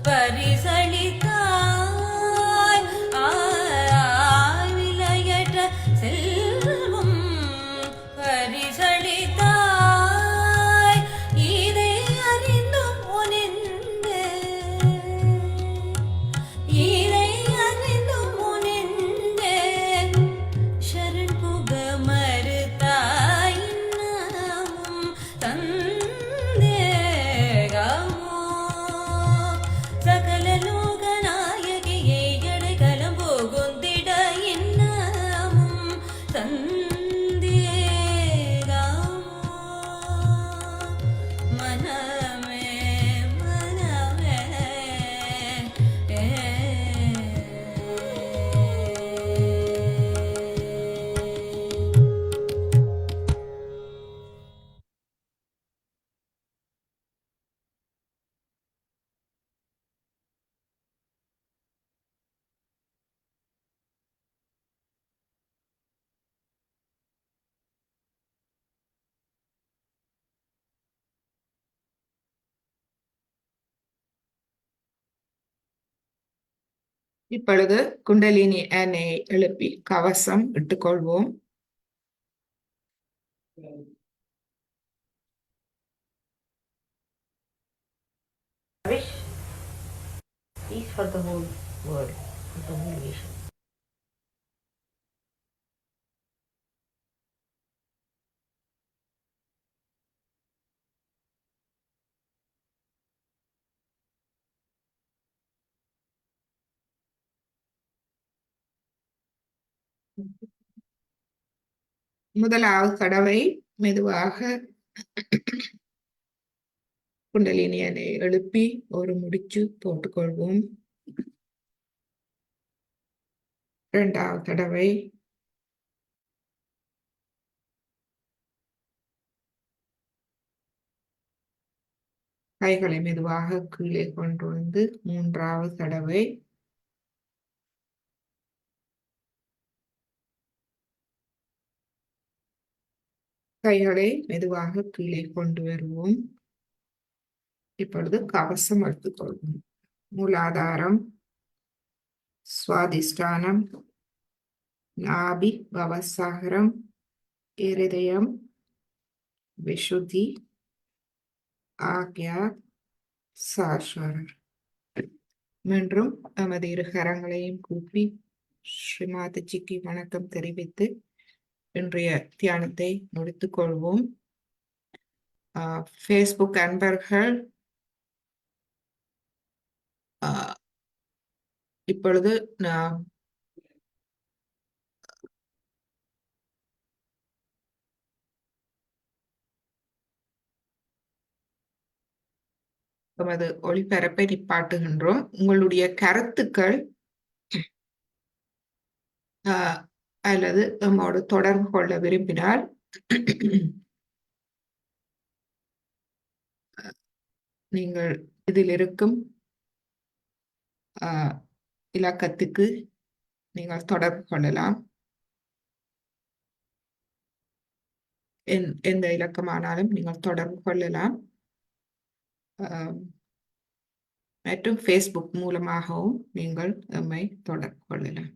பரிசளித்தாய் விலையற்ற செல்வம் பரிசளித்தாய் இதை அறிந்தும் உனிந்து இதை அறிந்தும் உனிந்து சரண் புக மறுத்தாய் இன்னமும் தந்தேகமோ சகல லோகநாயகியை எடைகலம் புகுந்திட இன்னமும் தந்தேகமோ மனமே மனமே இப்பொழுது குண்டலினி அணையை எழுப்பி கவசம் இட்டுக்கொள்வோம். Wish peace for the whole world, for the whole nation. முதலாவது தடவை மெதுவாக குண்டலினி அணையை எழுப்பி ஒரு முடிச்சு போட்டுக்கொள்வோம். இரண்டாவது தடவை கைகளை மெதுவாக கீழே கொண்டு வந்து மூன்றாவது தடவை கைகளை மெதுவாக கீழே கொண்டு வருவோம். இப்பொழுது கவசம் எடுத்துக்கொள்வோம். மூலாதாரம், சுவாதிஷ்டானம், நாபி, பவசாகரம், இருதயம், விஷுதி, ஆக்யா, சாஸ்வரர். மீண்டும் நமது இரு கரங்களையும் கூப்பி ஸ்ரீமாதஜிக்கு வணக்கம் தெரிவித்து இன்றைய தியானத்தை முடித்துக் கொள்வோம். ஃபேஸ்புக் அன்பர்கள் இப்பொழுது நான் நமது ஒளிபரப்பை நிப்பாட்டுகின்றோம். உங்களுடைய கருத்துக்கள் அல்லது நம்மோடு தொடர்பு கொள்ள விரும்பினால் நீங்கள் இதில் இருக்கும் இலக்கத்துக்கு நீங்கள் தொடர்பு கொள்ளலாம். எந்த இலக்கமானாலும் நீங்கள் தொடர்பு கொள்ளலாம். மற்றும் ஃபேஸ்புக் மூலமாகவும் நீங்கள் நம்மை தொடர்பு கொள்ளலாம்.